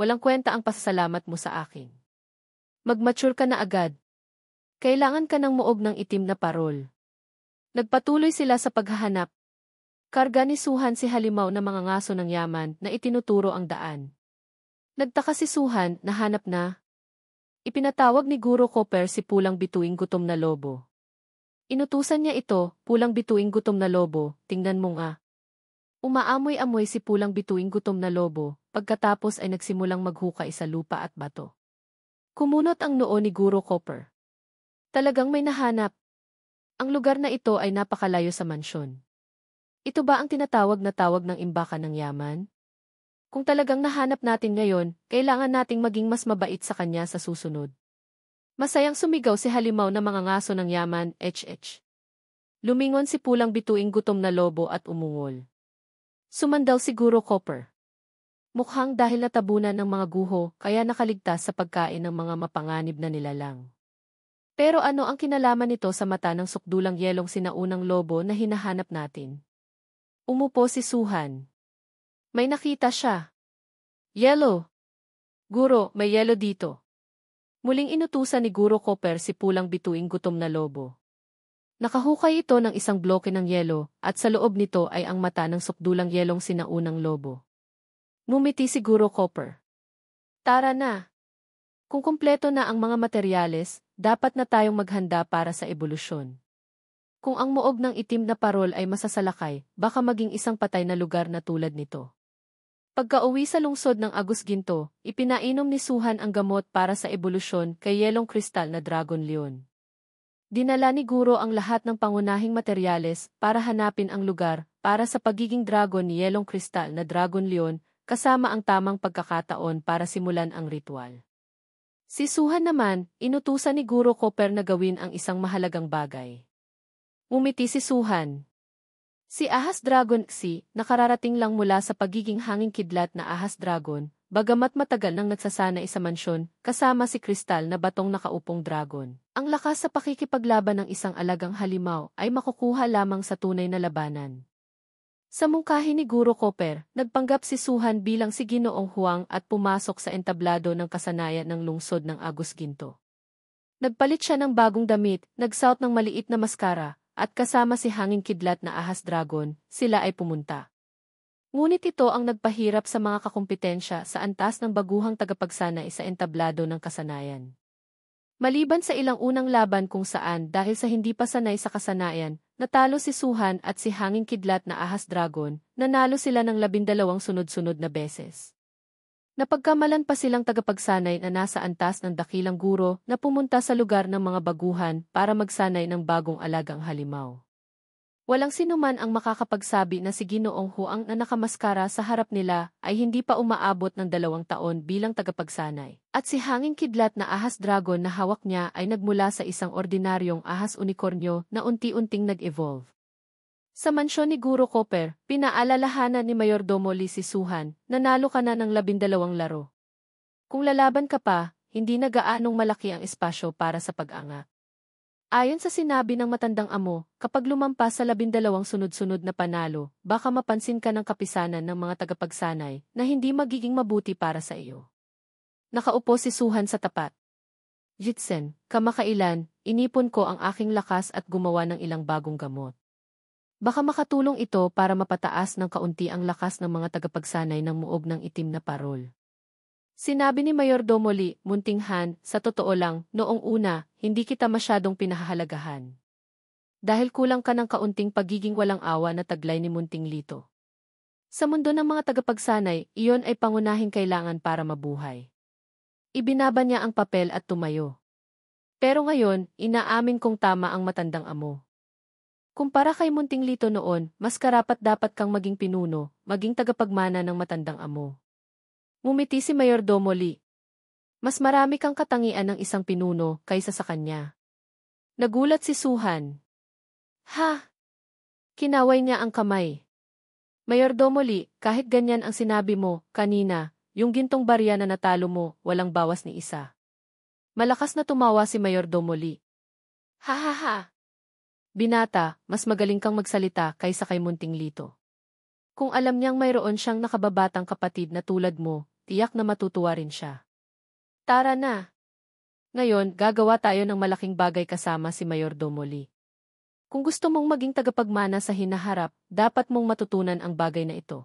Walang kwenta ang pasasalamat mo sa akin. Mag-mature ka na agad. Kailangan ka ng muog ng itim na parol. Nagpatuloy sila sa paghahanap. Karga ni Suhan si Halimaw na mga ngaso ng yaman na itinuturo ang daan. Nagtaka si Suhan, nahanap na. Ipinatawag ni Guro Copper si pulang bituing gutom na lobo. Inutusan niya ito, pulang bituing gutom na lobo, tingnan mo nga. Umaamoy-amoy si pulang bituing gutom na lobo, pagkatapos ay nagsimulang maghukay sa lupa at bato. Kumunot ang noo ni Guro Copper. Talagang may nahanap. Ang lugar na ito ay napakalayo sa mansyon. Ito ba ang tinatawag na tawag ng imbakan ng yaman? Kung talagang nahanap natin ngayon, kailangan nating maging mas mabait sa kanya sa susunod. Masayang sumigaw si halimaw na mga ngaso ng yaman, H. Lumingon si pulang bituing gutom na lobo at umungol. Sumandaw si Guro Copper. Mukhang dahil natabunan ng mga guho, kaya nakaligtas sa pagkain ng mga mapanganib na nilalang. Pero ano ang kinalaman nito sa mata ng sukdulang yelong sinaunang lobo na hinahanap natin? Umupo si Suhan. May nakita siya. Yellow. Guro, may yellow dito. Muling inutusan ni Guro Copper si pulang bituing gutom na lobo. Nakahukay ito ng isang bloke ng yelo, at sa loob nito ay ang mata ng sukdulang yelong sinaunang lobo. Ngumiti si Guro Copper. Tara na. Kung kumpleto na ang mga materyales, dapat na tayong maghanda para sa ebolusyon. Kung ang muog ng itim na parol ay masasalakay, baka maging isang patay na lugar na tulad nito. Pagka-uwi sa lungsod ng Agus Ginto, ipinainom ni Suhan ang gamot para sa ebolusyon kay Yelong Kristal na Dragon Leon. Dinala ni Guro ang lahat ng pangunahing materyales para hanapin ang lugar para sa pagiging dragon ni Yelong Kristal na Dragon Leon kasama ang tamang pagkakataon para simulan ang ritual. Si Suhan naman, inutusan ni Guro Copper na gawin ang isang mahalagang bagay. Umiti si Suhan. Si Ahas Dragon Xi, nakararating lang mula sa pagiging hanging kidlat na Ahas Dragon, bagamat matagal nang nagsasanay sa mansyon, kasama si Kristal na batong nakaupong dragon. Ang lakas sa pakikipaglaban ng isang alagang halimaw ay makukuha lamang sa tunay na labanan. Sa mungkahi ni Guro Copper, nagpanggap si Suhan bilang si Ginoong Huang at pumasok sa entablado ng kasanayan ng lungsod ng Agus Ginto. Nagpalit siya ng bagong damit, nagsuot ng maliit na maskara, at kasama si hanging kidlat na Ahas Dragon, sila ay pumunta. Ngunit ito ang nagpahirap sa mga kakumpetensya sa antas ng baguhang tagapagsanay sa entablado ng kasanayan. Maliban sa ilang unang laban kung saan dahil sa hindi pa sanay sa kasanayan, natalo si Suhan at si hanging kidlat na Ahas Dragon, nanalo sila ng 12 sunod-sunod na beses. Napagkamalan pa silang tagapagsanay na nasa antas ng dakilang guro na pumunta sa lugar ng mga baguhan para magsanay ng bagong alagang halimaw. Walang sinuman ang makakapagsabi na si Ginoong Huang na nakamaskara sa harap nila ay hindi pa umaabot ng 2 taon bilang tagapagsanay. At si hanging kidlat na Ahas Dragon na hawak niya ay nagmula sa isang ordinaryong ahas unikornyo na unti-unting nag-evolve. Sa mansyon ni Guro Copper, pinaalalahanan ni Mayordomo Lee si Suhan, nanalo ka na ng 12 laro. Kung lalaban ka pa, hindi na gaanong malaki ang espasyo para sa pag-anga. Ayon sa sinabi ng matandang amo, kapag lumampas sa 12 sunod-sunod na panalo, baka mapansin ka ng kapisanan ng mga tagapagsanay na hindi magiging mabuti para sa iyo. Nakaupo si Suhan sa tapat. Jitsen, kamakailan, inipon ko ang aking lakas at gumawa ng ilang bagong gamot. Baka makatulong ito para mapataas ng kaunti ang lakas ng mga tagapagsanay ng muog ng itim na parol. Sinabi ni Mayordomo Lee, Munting Han, sa totoo lang, noong una, hindi kita masyadong pinahahalagahan. Dahil kulang ka ng kaunting pagiging walang awa na taglay ni Munting Lito. Sa mundo ng mga tagapagsanay, iyon ay pangunahing kailangan para mabuhay. Ibinaba niya ang papel at tumayo. Pero ngayon, inaamin kong tama ang matandang amo. Kumpara kay Munting Lito noon, mas karapat-dapat kang maging pinuno, maging tagapagmana ng matandang amo. Ngumiti si Mayordomo Lee. Mas marami kang katangian ng isang pinuno kaysa sa kanya. Nagulat si Suhan. Ha! Kinaway niya ang kamay. Mayordomo Lee, kahit ganyan ang sinabi mo, kanina, yung gintong barya na natalo mo, walang bawas ni isa. Malakas na tumawa si Mayordomo Lee. Ha ha ha! Binata, mas magaling kang magsalita kaysa kay Munting Lito. Kung alam niyang mayroon siyang nakababatang kapatid na tulad mo, tiyak na matutuwa rin siya. Tara na! Ngayon, gagawa tayo ng malaking bagay kasama si Mayordomo Lee. Kung gusto mong maging tagapagmana sa hinaharap, dapat mong matutunan ang bagay na ito.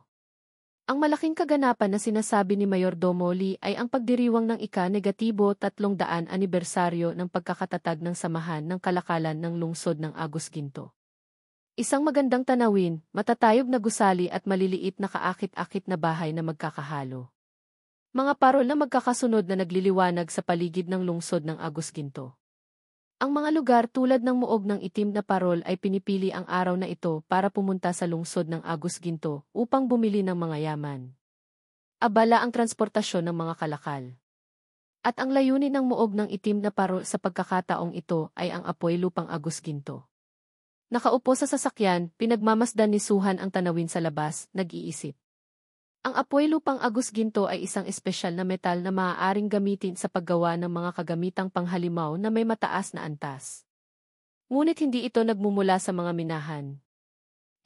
Ang malaking kaganapan na sinasabi ni Mayordomo Lee ay ang pagdiriwang ng ika-300 anibersaryo ng pagkakatatag ng Samahan ng Kalakalan ng Lungsod ng Agus Ginto. Isang magandang tanawin, matatayog na gusali at maliliit na kaakit-akit na bahay na magkakahalo. Mga parol na magkakasunod na nagliliwanag sa paligid ng lungsod ng Agus Ginto. Ang mga lugar tulad ng muog ng itim na parol ay pinipili ang araw na ito para pumunta sa lungsod ng Agus Ginto upang bumili ng mga yaman. Abala ang transportasyon ng mga kalakal. At ang layunin ng muog ng itim na parol sa pagkakataong ito ay ang apoy lupang Agus Ginto. Nakaupo sa sasakyan, pinagmamasdan ni Suhan ang tanawin sa labas, nag-iisip. Ang apoy lupang Agus Ginto ay isang espesyal na metal na maaaring gamitin sa paggawa ng mga kagamitang panghalimaw na may mataas na antas. Ngunit hindi ito nagmumula sa mga minahan.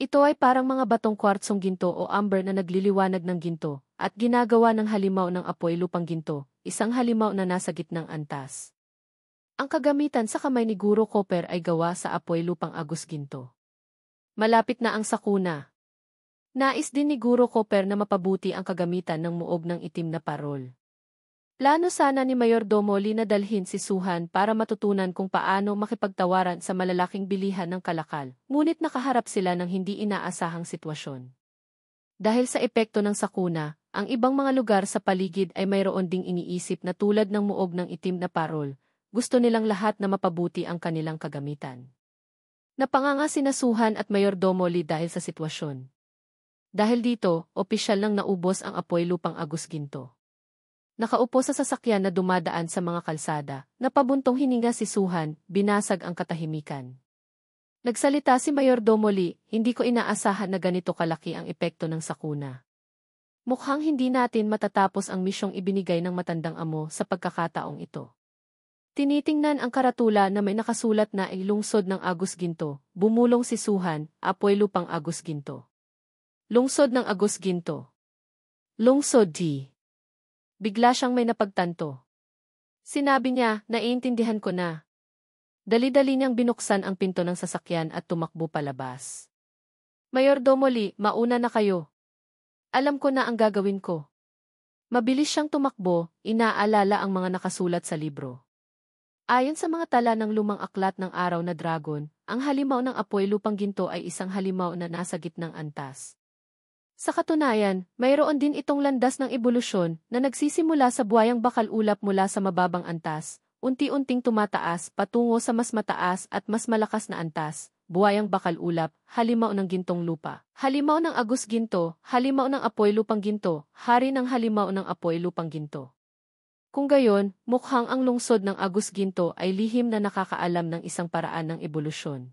Ito ay parang mga batong kwartsong ginto o amber na nagliliwanag ng ginto at ginagawa ng halimaw ng apoy lupang ginto, isang halimaw na nasa gitnang antas. Ang kagamitan sa kamay ni Guro Copper ay gawa sa apoy lupang Agus Ginto. Malapit na ang sakuna. Nais din ni Guro Copper na mapabuti ang kagamitan ng muog ng itim na parol. Plano sana ni Mayordomo Lee na dalhin si Suhan para matutunan kung paano makipagtawaran sa malalaking bilihan ng kalakal, ngunit nakaharap sila ng hindi inaasahang sitwasyon. Dahil sa epekto ng sakuna, ang ibang mga lugar sa paligid ay mayroon ding iniisip na tulad ng muog ng itim na parol, gusto nilang lahat na mapabuti ang kanilang kagamitan. Napanganga sina Suhan at Mayordomo Lee dahil sa sitwasyon. Dahil dito, opisyal nang naubos ang apoy lupang Agus Ginto. Nakaupo sa sasakyan na dumadaan sa mga kalsada, napabuntong hininga si Suhan, binasag ang katahimikan. Nagsalita si Mayordomo Lee, hindi ko inaasahan na ganito kalaki ang epekto ng sakuna. Mukhang hindi natin matatapos ang misyong ibinigay ng matandang amo sa pagkakataong ito. Tinitingnan ang karatula na may nakasulat na ay lungsod ng Agus Ginto, bumulong si Suhan, apoy lupang Agus Ginto. Lungsod ng Agus Ginto. Lungsod D. Bigla siyang may napagtanto. Sinabi niya, naiintindihan ko na. Dali-dali niyang binuksan ang pinto ng sasakyan at tumakbo palabas. Mayordomo Lee, mauna na kayo. Alam ko na ang gagawin ko. Mabilis siyang tumakbo, inaalala ang mga nakasulat sa libro. Ayon sa mga tala ng lumang aklat ng Araw na Dragon, ang halimaw ng apoy lupang ginto ay isang halimaw na nasa gitnang antas. Sa katunayan, mayroon din itong landas ng ebolusyon na nagsisimula sa buwayang bakal ulap mula sa mababang antas, unti-unting tumataas patungo sa mas mataas at mas malakas na antas, buwayang bakal ulap, halimaw ng gintong lupa, halimaw ng Agus Ginto, halimaw ng apoy lupang ginto, hari ng halimaw ng apoy lupang ginto. Kung gayon, mukhang ang lungsod ng Agus Ginto ay lihim na nakakaalam ng isang paraan ng ebolusyon.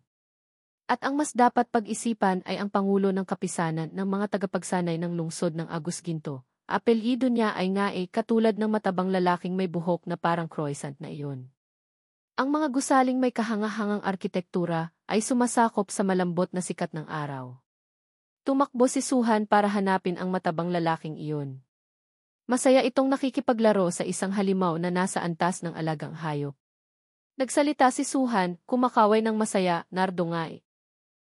At ang mas dapat pag-isipan ay ang Pangulo ng Kapisanan ng mga tagapagsanay ng lungsod ng Agus Ginto. Apelyido niya ay Ngae katulad ng matabang lalaking may buhok na parang croissant na iyon. Ang mga gusaling may kahangahangang arkitektura ay sumasakop sa malambot na sikat ng araw. Tumakbo si Suhan para hanapin ang matabang lalaking iyon. Masaya itong nakikipaglaro sa isang halimaw na nasa antas ng alagang hayop. Nagsalita si Suhan, kumakaway ng masaya, Nardo Ngae.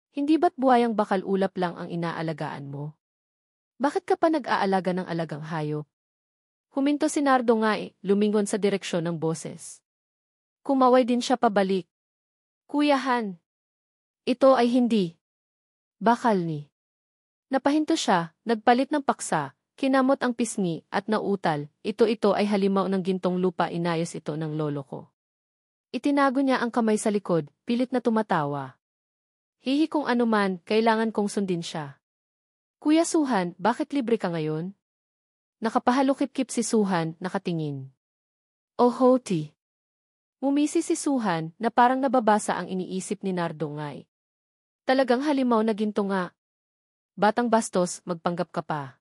Hindi ba't buwayang bakal ulap lang ang inaalagaan mo? Bakit ka pa nag-aalaga ng alagang hayop? Huminto si Nardo Ngae, lumingon sa direksyon ng boses. Kumaway din siya pabalik. Kuyahan. Ito ay hindi. Bakal ni. Napahinto siya, nagpalit ng paksa, kinamot ang pisngi at nautal, ito ay halimaw ng gintong lupa, inayos ito ng lolo ko. Itinago niya ang kamay sa likod, pilit na tumatawa. Hihi kung anuman, kailangan kong sundin siya. Kuya Suhan, bakit libre ka ngayon? Nakapahalukip-kip si Suhan, nakatingin. Oh hoti. Mumisi si Suhan na parang nababasa ang iniisip ni Nardo Ngae. Talagang halimaw na ginto nga. Batang bastos, magpanggap ka pa.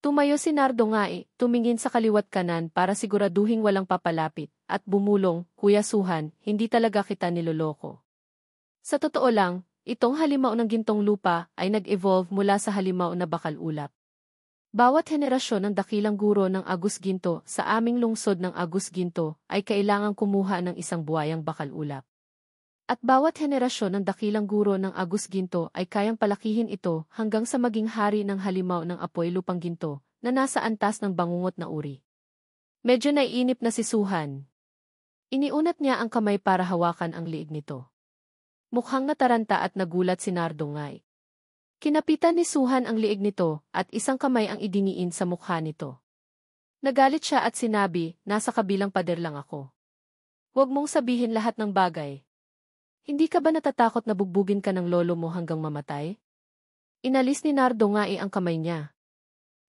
Tumayo si Nardo Ngae, tumingin sa kaliwat kanan para siguraduhing walang papalapit, at bumulong, Kuya Suhan, hindi talaga kita niloloko. Sa totoo lang, itong halimaw ng gintong lupa ay nag-evolve mula sa halimaw na bakal ulap. Bawat henerasyon ng dakilang guro ng Agus Ginto sa aming lungsod ng Agus Ginto ay kailangang kumuha ng isang buwayang bakal ulap. At bawat henerasyon ng dakilang guro ng Agus Ginto ay kayang palakihin ito hanggang sa maging hari ng halimaw ng apoy lupang ginto na nasa antas ng bangungot na uri. Medyo naiinip na si Suhan. Iniunat niya ang kamay para hawakan ang liig nito. Mukhang nataranta at nagulat si Nardongay. Kinapitan ni Suhan ang liig nito at isang kamay ang idiniin sa mukha nito. Nagalit siya at sinabi, nasa kabilang pader lang ako. Huwag mong sabihin lahat ng bagay. Hindi ka ba natatakot na bugbugin ka ng lolo mo hanggang mamatay? Inalis ni Nardongay ang kamay niya.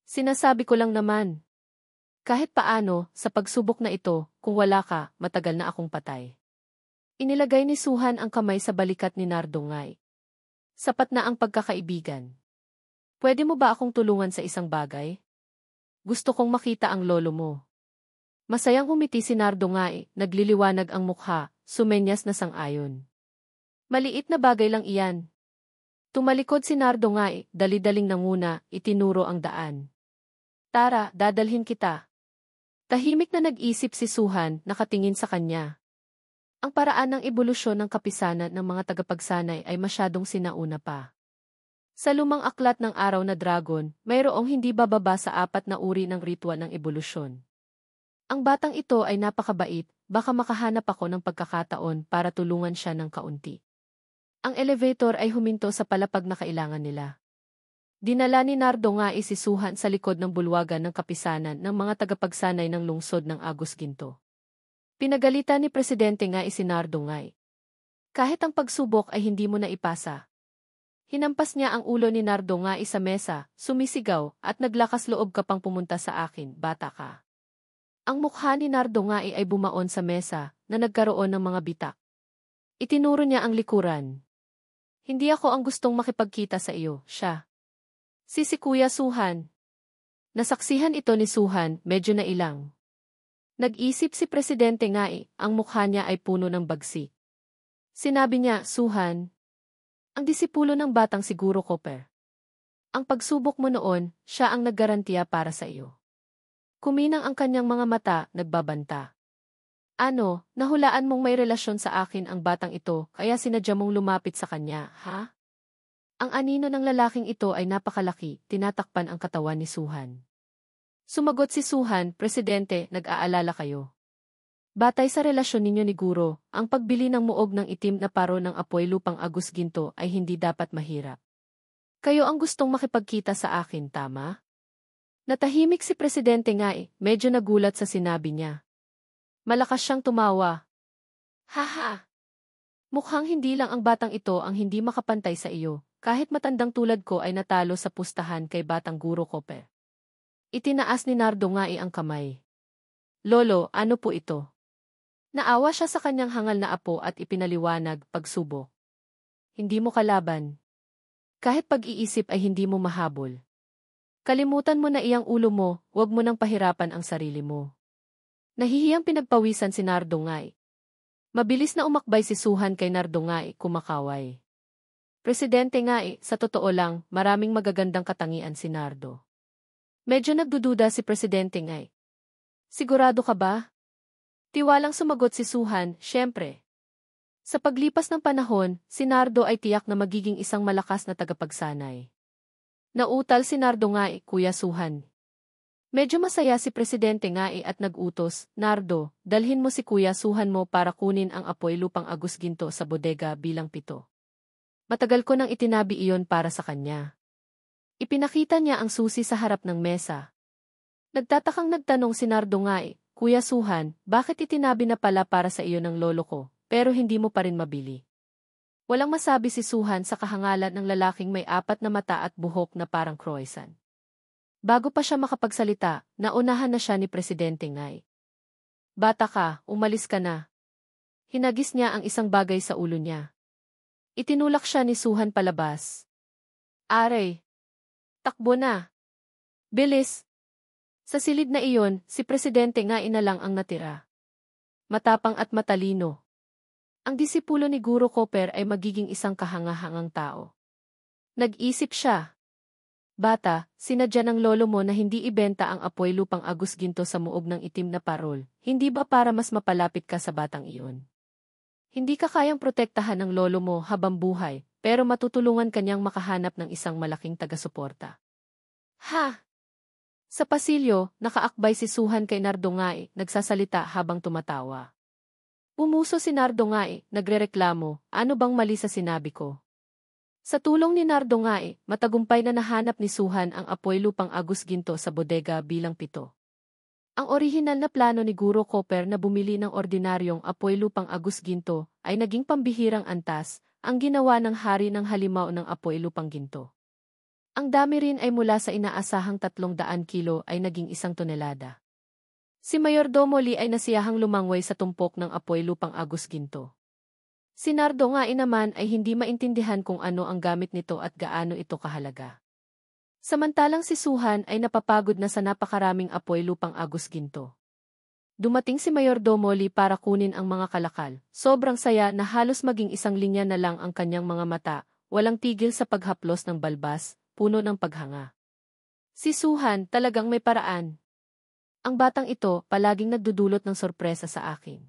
Sinasabi ko lang naman. Kahit paano, sa pagsubok na ito, kung wala ka, matagal na akong patay. Inilagay ni Suhan ang kamay sa balikat ni Nardongay. Sapat na ang pagkakaibigan. Pwede mo ba akong tulungan sa isang bagay? Gusto kong makita ang lolo mo. Masayang humiti si Nardongay, nagliliwanag ang mukha, sumenyas na sang-ayon. Maliit na bagay lang iyan. Tumalikod si Nardongay, dali-daling nanguna, itinuro ang daan. Tara, dadalhin kita. Tahimik na nag-isip si Suhan, nakatingin sa kanya. Ang paraan ng ebolusyon ng kapisanan ng mga tagapagsanay ay masyadong sinauna pa. Sa lumang aklat ng araw na dragon, mayroong hindi bababa sa 4 na uri ng ritual ng ebolusyon. Ang batang ito ay napakabait, baka makahanap ako ng pagkakataon para tulungan siya ng kaunti. Ang elevator ay huminto sa palapag na kailangan nila. Dinala ni Nardongay si Suhan sa likod ng bulwagan ng kapisanan ng mga tagapagsanay ng lungsod ng Agus Ginto. Pinagalitan ni Presidente nga si Nardongay. Kahit ang pagsubok ay hindi mo na ipasa. Hinampas niya ang ulo ni Nardongay sa mesa, sumisigaw, at naglakas loob ka pang pumunta sa akin, bata ka. Ang mukha ni Nardongay ay bumaon sa mesa, na nagkaroon ng mga bitak. Itinuro niya ang likuran. Hindi ako ang gustong makipagkita sa iyo, siya. Si Kuya Suhan. Nasaksihan ito ni Suhan, medyo nailang. Nag-isip si Presidente nga ang mukha niya ay puno ng bagsik. Sinabi niya, Suhan, ang disipulo ng batang siguro Copper. Ang pagsubok mo noon, siya ang naggarantiya para sa iyo. Kuminang ang kanyang mga mata, nagbabanta. Ano, nahulaan mong may relasyon sa akin ang batang ito, kaya sinadya mong lumapit sa kanya, ha? Ang anino ng lalaking ito ay napakalaki, tinatakpan ang katawan ni Suhan. Sumagot si Suhan, Presidente, nag-aalala kayo. Batay sa relasyon ninyo ni Guro, ang pagbili ng muog ng itim na paro ng apoy lupang Agus Ginto ay hindi dapat mahirap. Kayo ang gustong makipagkita sa akin, tama? Natahimik si Presidente nga medyo nagulat sa sinabi niya. Malakas siyang tumawa. Haha! Mukhang hindi lang ang batang ito ang hindi makapantay sa iyo, kahit matandang tulad ko ay natalo sa pustahan kay batang Guro Copper. Itinaas ni Nardongay ang kamay. Lolo, ano po ito? Naawa siya sa kanyang hangal na apo at ipinaliwanag, pagsubok. Hindi mo kalaban. Kahit pag-iisip ay hindi mo mahabol. Kalimutan mo na iyang ulo mo, huwag mo nang pahirapan ang sarili mo. Nahihiyang pinagpawisan si Nardongay. Mabilis na umakbay si Suhan kay Nardongay, kumakaway. Presidente nga sa totoo lang, maraming magagandang katangian si Nardo. Medyo nagdududa si Presidente nga. Sigurado ka ba? Tiwalang sumagot si Suhan, syempre. Sa paglipas ng panahon, si Nardo ay tiyak na magiging isang malakas na tagapagsanay. Nautal si Nardongay, Kuya Suhan. Medyo masaya si Presidente nga at nag-utos, Nardo, dalhin mo si Kuya Suhan mo para kunin ang apoy lupang Agus Ginto sa bodega bilang 7. Matagal ko nang itinabi iyon para sa kanya. Ipinakita niya ang susi sa harap ng mesa. Nagtatakang nagtanong si Nardongay, Kuya Suhan, bakit itinabi na pala para sa iyo ng lolo ko, pero hindi mo pa rin mabili? Walang masabi si Suhan sa kahangalan ng lalaking may 4 na mata at buhok na parang croissant. Bago pa siya makapagsalita, naunahan na siya ni Presidente Ngay. Bata ka, umalis ka na. Hinagis niya ang isang bagay sa ulo niya. Itinulak siya ni Suhan palabas. Aray! Takbo na! Bilis! Sa silid na iyon, si Presidente Ngay na lang ang natira. Matapang at matalino. Ang disipulo ni Guro Copper ay magiging isang kahangahangang tao. Nag-isip siya. Bata, sinadya ng lolo mo na hindi ibenta ang apoy lupang Agus Ginto sa muog ng itim na parol, hindi ba para mas mapalapit ka sa batang iyon? Hindi ka kayang protektahan ng lolo mo habang buhay, pero matutulungan kanyang makahanap ng isang malaking taga-suporta. Ha! Sa pasilyo, nakaakbay si Suhan kay Nardo Ngai, nagsasalita habang tumatawa. Pumuso si Nardo Ngai, nagrereklamo, ano bang mali sa sinabi ko? Sa tulong ni Nardo Ngai, matagumpay na nahanap ni Suhan ang apoy lupang Agus Ginto sa bodega bilang 7. Ang orihinal na plano ni Guro Cooper na bumili ng ordinaryong apoy lupang Agus Ginto ay naging pambihirang antas, ang ginawa ng hari ng halimaw ng apoy lupang ginto. Ang dami rin ay mula sa inaasahang 300 kilo ay naging 1 tonelada. Si Mayordomo Lee ay nasiyahang lumangway sa tumpok ng apoy lupang Agus Ginto. Si Nardo Ngai naman ay hindi maintindihan kung ano ang gamit nito at gaano ito kahalaga. Samantalang si Suhan ay napapagod na sa napakaraming apoy lupang Agus Ginto. Dumating si Mayordomo Lee para kunin ang mga kalakal. Sobrang saya na halos maging isang linya na lang ang kanyang mga mata, walang tigil sa paghaplos ng balbas, puno ng paghanga. Si Suhan talagang may paraan. Ang batang ito palaging nagdudulot ng sorpresa sa akin.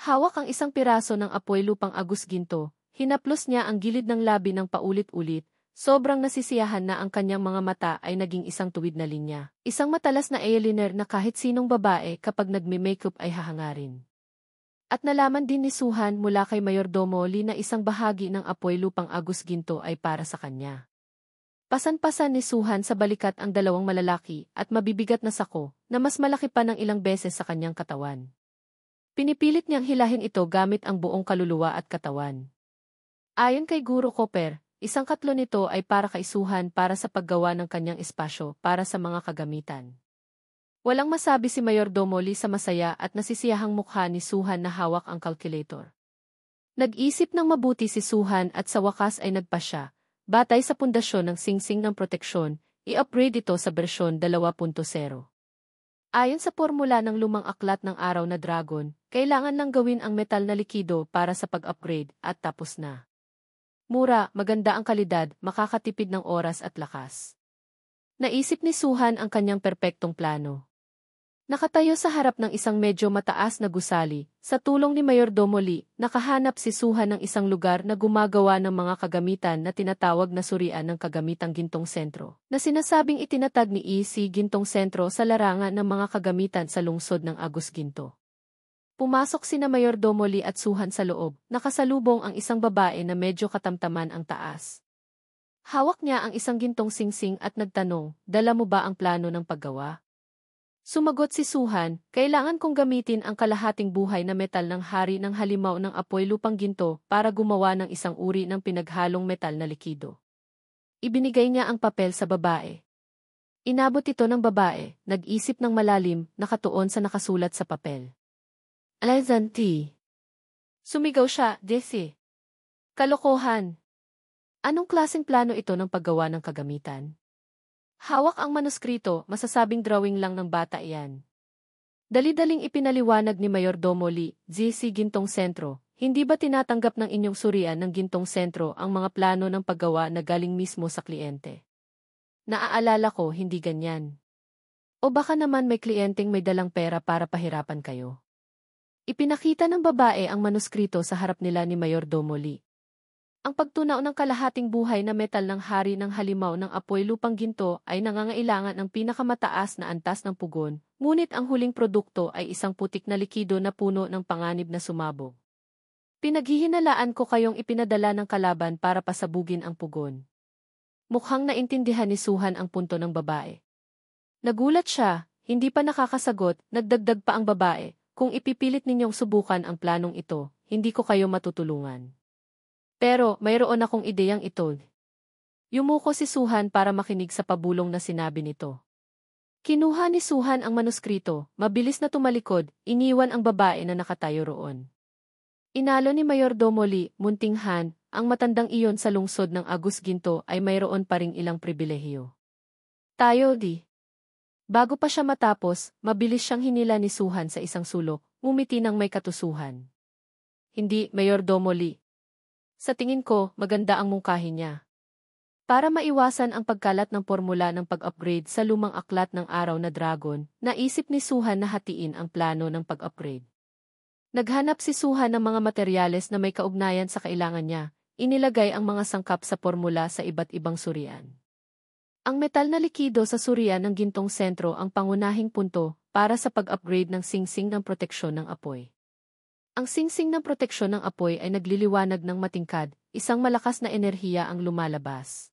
Hawak ang isang piraso ng apoy lupang Agus Ginto, hinaplos niya ang gilid ng labi ng paulit-ulit. Sobrang nasisiyahan na ang kanyang mga mata ay naging isang tuwid na linya. Isang matalas na eyeliner na kahit sinong babae kapag nagme-makeup ay hahangarin. At nalaman din ni Suhan mula kay Mayordomo Lee na isang bahagi ng apoy lupang Agus Ginto ay para sa kanya. Pasan-pasan ni Suhan sa balikat ang 2 malalaki at mabibigat na sako na mas malaki pa ng ilang beses sa kanyang katawan. Pinipilit niyang hilahin ito gamit ang buong kaluluwa at katawan. Ayon kay Guro Cooper, isang 3 nito ay para kay Suhan para sa paggawa ng kanyang espasyo para sa mga kagamitan. Walang masabi si Mayordomo Lee sa masaya at nasisiyahang mukha ni Suhan na hawak ang calculator. Nag-isip ng mabuti si Suhan at sa wakas ay nagpasya, batay sa pundasyon ng singsing ng proteksyon, i-upgrade ito sa bersyon 2.0. Ayon sa formula ng lumang aklat ng araw na dragon, kailangan lang gawin ang metal na likido para sa pag-upgrade at tapos na. Mura, maganda ang kalidad, makakatipid ng oras at lakas. Naisip ni Suhan ang kanyang perpektong plano. Nakatayo sa harap ng isang medyo mataas na gusali, sa tulong ni Mayordomo Lee, nakahanap si Suhan ng isang lugar na gumagawa ng mga kagamitan na tinatawag na surian ng kagamitang gintong sentro, na sinasabing itinatag ni E.C. Gintong Sentro sa larangan ng mga kagamitan sa lungsod ng Agus Ginto. Pumasok sina Mayordomo Lee at Suhan sa loob, nakasalubong ang isang babae na medyo katamtaman ang taas. Hawak niya ang isang gintong singsing at nagtanong, "Dala mo ba ang plano ng paggawa?" Sumagot si Suhan, "Kailangan kong gamitin ang kalahating buhay na metal ng hari ng halimaw ng apoy lupang ginto para gumawa ng isang uri ng pinaghalong metal na likido." Ibinigay niya ang papel sa babae. Inabot ito ng babae, nag-isip ng malalim, nakatuon sa nakasulat sa papel. Alexanti. Sumigaw siya, Desi. Kalokohan. Anong klaseng plano ito ng paggawa ng kagamitan? Hawak ang manuskrito, masasabing drawing lang ng bata iyan. Dali-daling ipinaliwanag ni Mayordomo Lee, GC Gintong Sentro, hindi ba tinatanggap ng inyong surian ng Gintong Sentro ang mga plano ng paggawa na galing mismo sa kliyente? Naaalala ko, hindi ganyan. O baka naman may kliyenteng may dalang pera para pahirapan kayo. Ipinakita ng babae ang manuskrito sa harap nila ni Mayordomo Lee. Ang pagtunaw ng kalahating buhay na metal ng hari ng halimaw ng apoy lupang ginto ay nangangailangan ng pinakamataas na antas ng pugon, ngunit ang huling produkto ay isang putik na likido na puno ng panganib na sumabog. Pinaghihinalaan ko kayong ipinadala ng kalaban para pasabugin ang pugon. Mukhang naintindihan ni Suhan ang punto ng babae. Nagulat siya, hindi pa nakakasagot, nagdagdag pa ang babae. Kung ipipilit ninyong subukan ang planong ito, hindi ko kayo matutulungan. Pero, mayroon akong ideyang ito. Yumuko si Suhan para makinig sa pabulong na sinabi nito. Kinuha ni Suhan ang manuskrito, mabilis na tumalikod, iniwan ang babae na nakatayo roon. Inalo ni Mayordomo Lee, muntinghan, ang matandang iyon sa lungsod ng Agus Ginto ay mayroon pa ring ilang pribilehiyo. Tayo di. Bago pa siya matapos, mabilis siyang hinila ni Suhan sa isang sulok, ngumiti ng may katusuhan. Hindi, Mayordomo Lee. Sa tingin ko, maganda ang mungkahi niya. Para maiwasan ang pagkalat ng formula ng pag-upgrade sa lumang aklat ng araw na dragon, naisip ni Suhan na hatiin ang plano ng pag-upgrade. Naghanap si Suhan ng mga materyales na may kaugnayan sa kailangan niya, inilagay ang mga sangkap sa formula sa iba't ibang surian. Ang metal na likido sa surian ng gintong sentro ang pangunahing punto para sa pag-upgrade ng singsing ng proteksyon ng apoy. Ang singsing ng proteksyon ng apoy ay nagliliwanag ng matingkad, isang malakas na enerhiya ang lumalabas.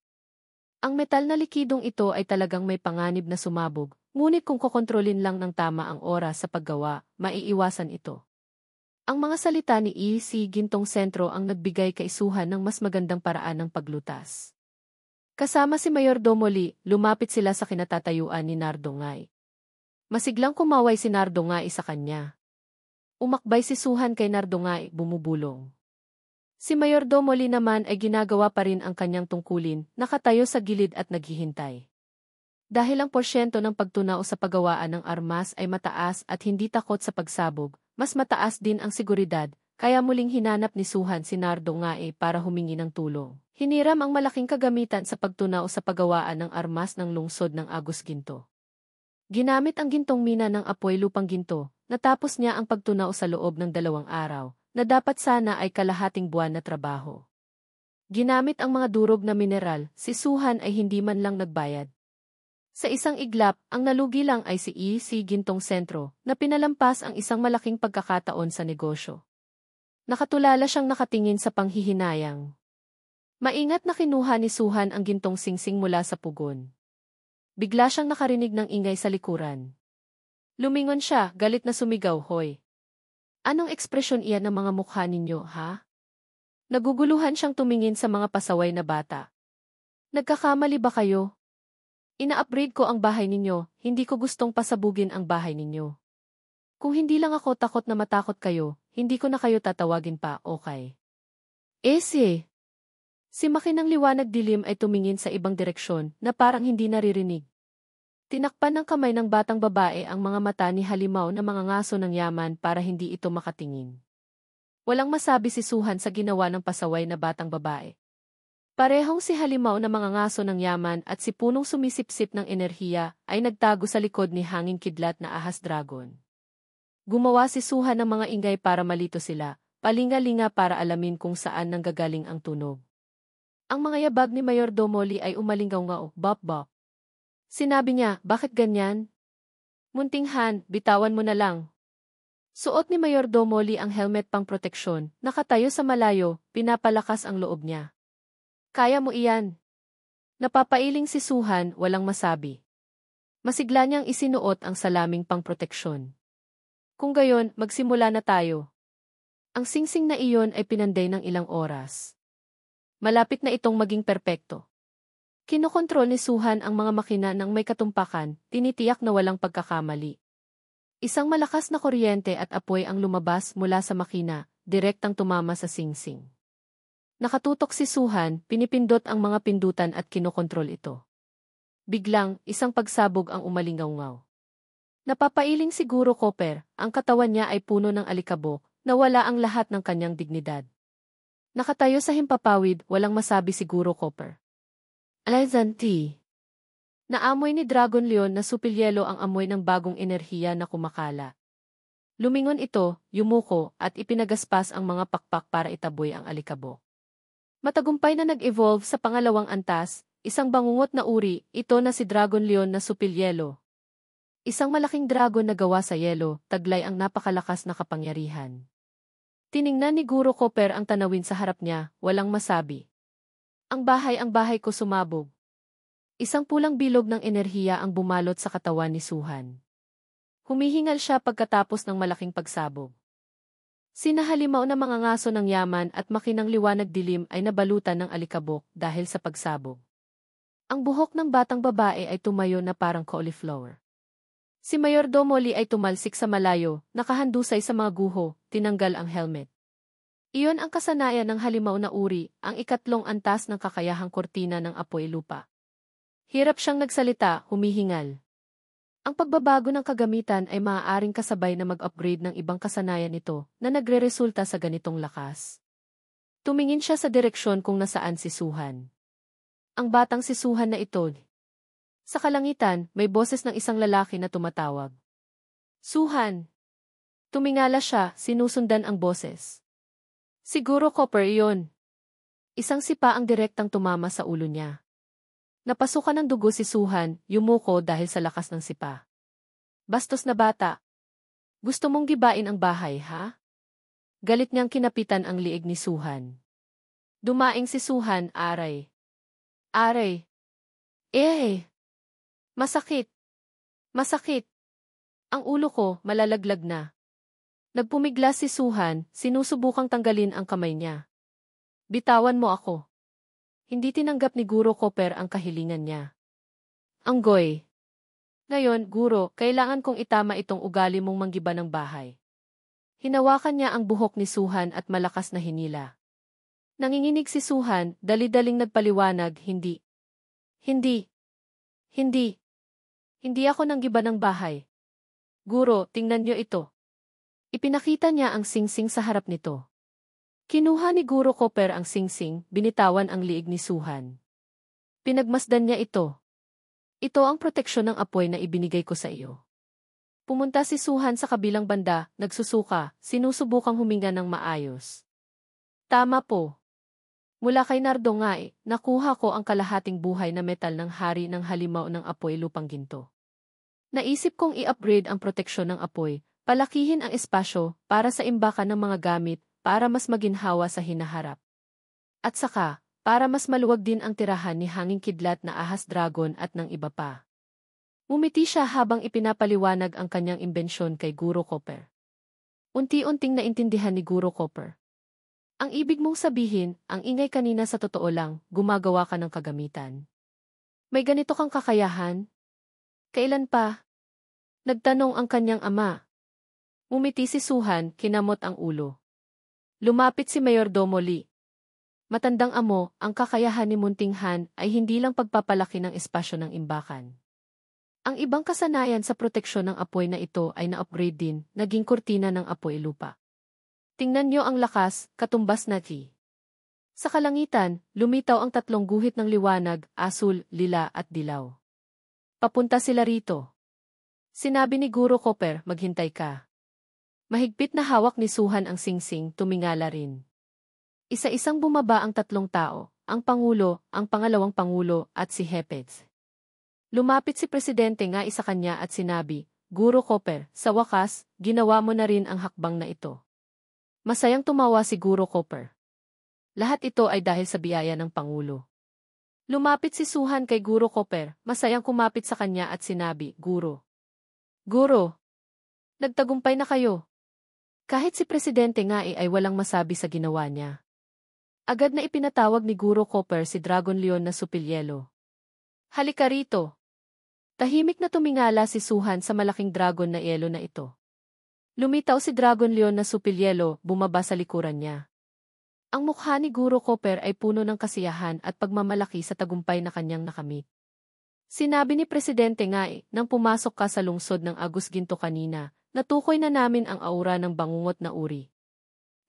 Ang metal na likidong ito ay talagang may panganib na sumabog, ngunit kung kokontrolin lang ng tama ang oras sa paggawa, maiiwasan ito. Ang mga salita ni E.C. Gintong Sentro ang nagbigay kaisuhan ng mas magandang paraan ng paglutas. Kasama si Mayordomo Lee, lumapit sila sa kinatatayuan ni Nardo Ngay. Masiglang kumaway si Nardo Ngay sa kanya. Umakbay si Suhan kay Nardo Ngay, bumubulong. Si Mayordomo Lee naman ay ginagawa pa rin ang kanyang tungkulin, nakatayo sa gilid at naghihintay. Dahil ang porsyento ng pagtunao sa paggawaan ng armas ay mataas at hindi takot sa pagsabog, mas mataas din ang seguridad, kaya muling hinanap ni Suhan si Nardo Ngay para humingi ng tulong. Hiniram ang malaking kagamitan sa pagtunao sa paggawaan ng armas ng lungsod ng Agus Ginto. Ginamit ang gintong mina ng apoy lupang ginto, natapos niya ang pagtunao sa loob ng 2 araw, na dapat sana ay kalahating buwan na trabaho. Ginamit ang mga durog na mineral, si Suhan ay hindi man lang nagbayad. Sa isang iglap, ang nalugi lang ay si E.C. Gintong Sentro, na pinalampas ang isang malaking pagkakataon sa negosyo. Nakatulala siyang nakatingin sa panghihinayang. Maingat na kinuha ni Suhan ang gintong singsing mula sa pugon. Bigla siyang nakarinig ng ingay sa likuran. Lumingon siya, galit na sumigaw, "Hoy! Anong ekspresyon iyan ng mga mukha ninyo, ha?" Naguguluhan siyang tumingin sa mga pasaway na bata. "Nagkakamali ba kayo? Ina-upgrade ko ang bahay ninyo, hindi ko gustong pasabugin ang bahay ninyo. Kung hindi lang ako takot na matakot kayo, hindi ko na kayo tatawagin pa, okay?" Si makinang liwanag dilim ay tumingin sa ibang direksyon na parang hindi naririnig. Tinakpan ng kamay ng batang babae ang mga mata ni Halimaw na mga ngaso ng yaman para hindi ito makatingin. Walang masabi si Suhan sa ginawa ng pasaway na batang babae. Parehong si Halimaw na mga ngaso ng yaman at si punong sumisipsip ng enerhiya ay nagtago sa likod ni hanging kidlat na ahas dragon. Gumawa si Suhan ng mga ingay para malito sila, palinga-linga para alamin kung saan nanggagaling ang tunog. Ang mga yabag ni Mayordomo Lee ay umalingaw-ngaw, bop-bop. Sinabi niya, "Bakit ganyan? Munting Han, bitawan mo na lang." Suot ni Mayordomo Lee ang helmet pang proteksyon, nakatayo sa malayo, pinapalakas ang loob niya. "Kaya mo iyan." Napapailing si Suhan, walang masabi. Masigla niyang isinuot ang salaming pang proteksyon. "Kung gayon, magsimula na tayo." Ang singsing na iyon ay pinanday ng ilang oras. Malapit na itong maging perpekto. Kinokontrol ni Suhan ang mga makina ng may katumpakan, tinitiyak na walang pagkakamali. Isang malakas na kuryente at apoy ang lumabas mula sa makina, direktang tumama sa singsing. Nakatutok si Suhan, pinipindot ang mga pindutan at kinokontrol ito. Biglang, isang pagsabog ang umalingaw-ngaw. Napapailing siguro Copper, ang katawan niya ay puno ng alikabok, nawala ang lahat ng kanyang dignidad. Nakatayo sa himpapawid, walang masabi siguro Copper. Alazanti. Naamoy ni Dragon Leon na supilyelo ang amoy ng bagong enerhiya na kumakala. Lumingon ito, yumuko, at ipinagaspas ang mga pakpak para itaboy ang alikabok. Matagumpay na nag-evolve sa pangalawang antas, isang bangungot na uri, ito na si Dragon Leon na supilyelo. Isang malaking dragon na gawa sa yelo, taglay ang napakalakas na kapangyarihan. Tiningnan ni Guro Copper ang tanawin sa harap niya, walang masabi. Ang bahay ko sumabog. Isang pulang bilog ng enerhiya ang bumalot sa katawan ni Suhan. Humihingal siya pagkatapos ng malaking pagsabog. Sinahalimaw na mga ngaso ng yaman at makinang liwanag dilim ay nabalutan ng alikabok dahil sa pagsabog. Ang buhok ng batang babae ay tumayo na parang cauliflower. Si Mayordomo Lee ay tumalsik sa malayo, nakahandusay sa mga guho, tinanggal ang helmet. Iyon ang kasanayan ng halimaw na uri, ang ikatlong antas ng kakayahang kortina ng apoy lupa. Hirap siyang nagsalita, humihingal. Ang pagbabago ng kagamitan ay maaaring kasabay na mag-upgrade ng ibang kasanayan nito na nagreresulta sa ganitong lakas. Tumingin siya sa direksyon kung nasaan si Suhan. Ang batang si Suhan na ito. Sa kalangitan, may boses ng isang lalaki na tumatawag. "Suhan! Tumingala siya, sinusundan ang boses. Siguro Copper iyon. Isang sipa ang direktang tumama sa ulo niya. Napasukan ng dugo si Suhan, yumuko dahil sa lakas ng sipa. Bastos na bata. Gusto mong gibain ang bahay, ha? Galit niyang kinapitan ang liig ni Suhan. Dumaing si Suhan, aray. Aray. Eh! Masakit. Masakit. Ang ulo ko, malalaglag na. Nagpumiglas si Suhan, sinusubukang tanggalin ang kamay niya. Bitawan mo ako. Hindi tinanggap ni Guro Copper ang kahilingan niya. Anggoy. Ngayon, Guro, kailangan kong itama itong ugali mong manggiba ng bahay. Hinawakan niya ang buhok ni Suhan at malakas na hinila. Nanginginig si Suhan, dali-daling nagpaliwanag, hindi. Hindi. Hindi. Hindi ako nanggiba ng bahay. Guro, tingnan niyo ito. Ipinakita niya ang singsing sa harap nito. Kinuha ni Guro Copper ang singsing, binitawan ang liig ni Suhan. Pinagmasdan niya ito. Ito ang proteksyon ng apoy na ibinigay ko sa iyo. Pumunta si Suhan sa kabilang banda, nagsusuka, sinusubukang huminga ng maayos. Tama po. Mula kay Nardo nga nakuha ko ang kalahating buhay na metal ng hari ng halimaw ng apoy lupang ginto. Naisip kong i-upgrade ang proteksyon ng apoy, palakihin ang espasyo para sa imbakan ng mga gamit, para mas maginhawa sa hinaharap. At saka, para mas maluwag din ang tirahan ni Hanging Kidlat na ahas dragon at ng iba pa. Umiti siya habang ipinapaliwanag ang kanyang imbensyon kay Guro Copper. Unti-unting naintindihan ni Guro Copper. Ang ibig mong sabihin, ang ingay kanina sa totoo lang, gumagawa ka ng kagamitan. May ganito kang kakayahan? Kailan pa? Nagtanong ang kanyang ama. Umiti si Suhan, kinamot ang ulo. Lumapit si Mayordomo Lee. Matandang amo, ang kakayahan ni Munting Han ay hindi lang pagpapalaki ng espasyo ng imbakan. Ang ibang kasanayan sa proteksyon ng apoy na ito ay na-upgrade din, naging kurtina ng apoy lupa. Tingnan niyo ang lakas, katumbas na T. Sa kalangitan, lumitaw ang tatlong guhit ng liwanag, asul, lila at dilaw. Papunta sila rito. Sinabi ni Guro Copper, maghintay ka. Mahigpit na hawak ni Suhan ang singsing, tumingala rin. Isa-isang bumaba ang tatlong tao, ang Pangulo, ang pangalawang Pangulo, at si Hepez. Lumapit si Presidente nga isa kanya at sinabi, Guro Copper, sa wakas, ginawa mo na rin ang hakbang na ito. Masayang tumawa si Guro Copper. Lahat ito ay dahil sa biyaya ng Pangulo. Lumapit si Suhan kay Guro Copper, masayang kumapit sa kanya at sinabi, Guro. Guro. Nagtagumpay na kayo. Kahit si Presidente nga ay walang masabi sa ginawa niya. Agad na ipinatawag ni Guro Copper si Dragon Leon na Supilyelo. Halika rito. Tahimik na tumingala si Suhan sa malaking dragon na yelo na ito. Lumitaw si Dragon Leon na Supilyelo, bumaba sa likuran niya. Ang mukha ni Guro Copper ay puno ng kasiyahan at pagmamalaki sa tagumpay na kanyang nakamit. Sinabi ni Presidente nga nang pumasok ka sa lungsod ng Agus Ginto kanina, natukoy na namin ang aura ng bangungot na uri.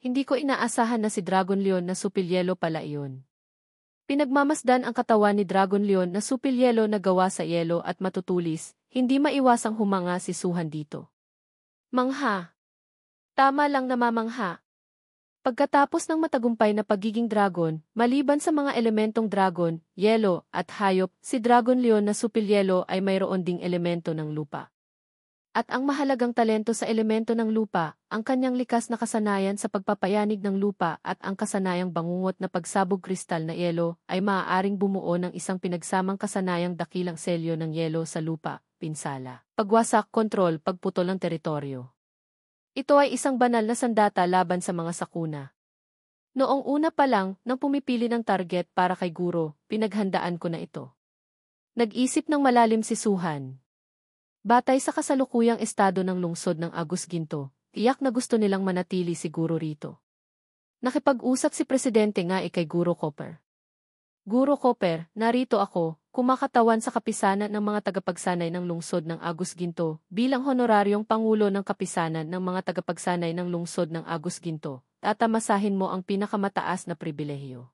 Hindi ko inaasahan na si Dragon Leon na Supilyelo pala iyon. Pinagmamasdan ang katawan ni Dragon Leon na Supilyelo na gawa sa yelo at matutulis, hindi maiwasang humanga si Suhan dito. Mangha. Tama lang na mamangha. Pagkatapos ng matagumpay na pagiging dragon, maliban sa mga elementong dragon, yelo, at hayop, si Dragon Leon na Supilyelo ay mayroon ding elemento ng lupa. At ang mahalagang talento sa elemento ng lupa, ang kanyang likas na kasanayan sa pagpapayanig ng lupa at ang kasanayang bangungot na pagsabog kristal na yelo ay maaaring bumuo ng isang pinagsamang kasanayang dakilang selyo ng yelo sa lupa, pinsala, pagwasak, kontrol, pagputol ng teritoryo. Ito ay isang banal na sandata laban sa mga sakuna. Noong una pa lang, nang pumipili ng target para kay Guro, pinaghandaan ko na ito. Nag-isip ng malalim si Suhan. Batay sa kasalukuyang estado ng lungsod ng Agus Ginto, tiyak na gusto nilang manatili si Guro rito. Nakipag-usap si Presidente nga kay Guro Copper. Guro Copper, narito ako, kumakatawan sa kapisanan ng mga tagapagsanay ng lungsod ng Agus Ginto, bilang honoraryong Pangulo ng Kapisanan ng mga tagapagsanay ng lungsod ng Agus Ginto, tatamasahin mo ang pinakamataas na pribilehiyo.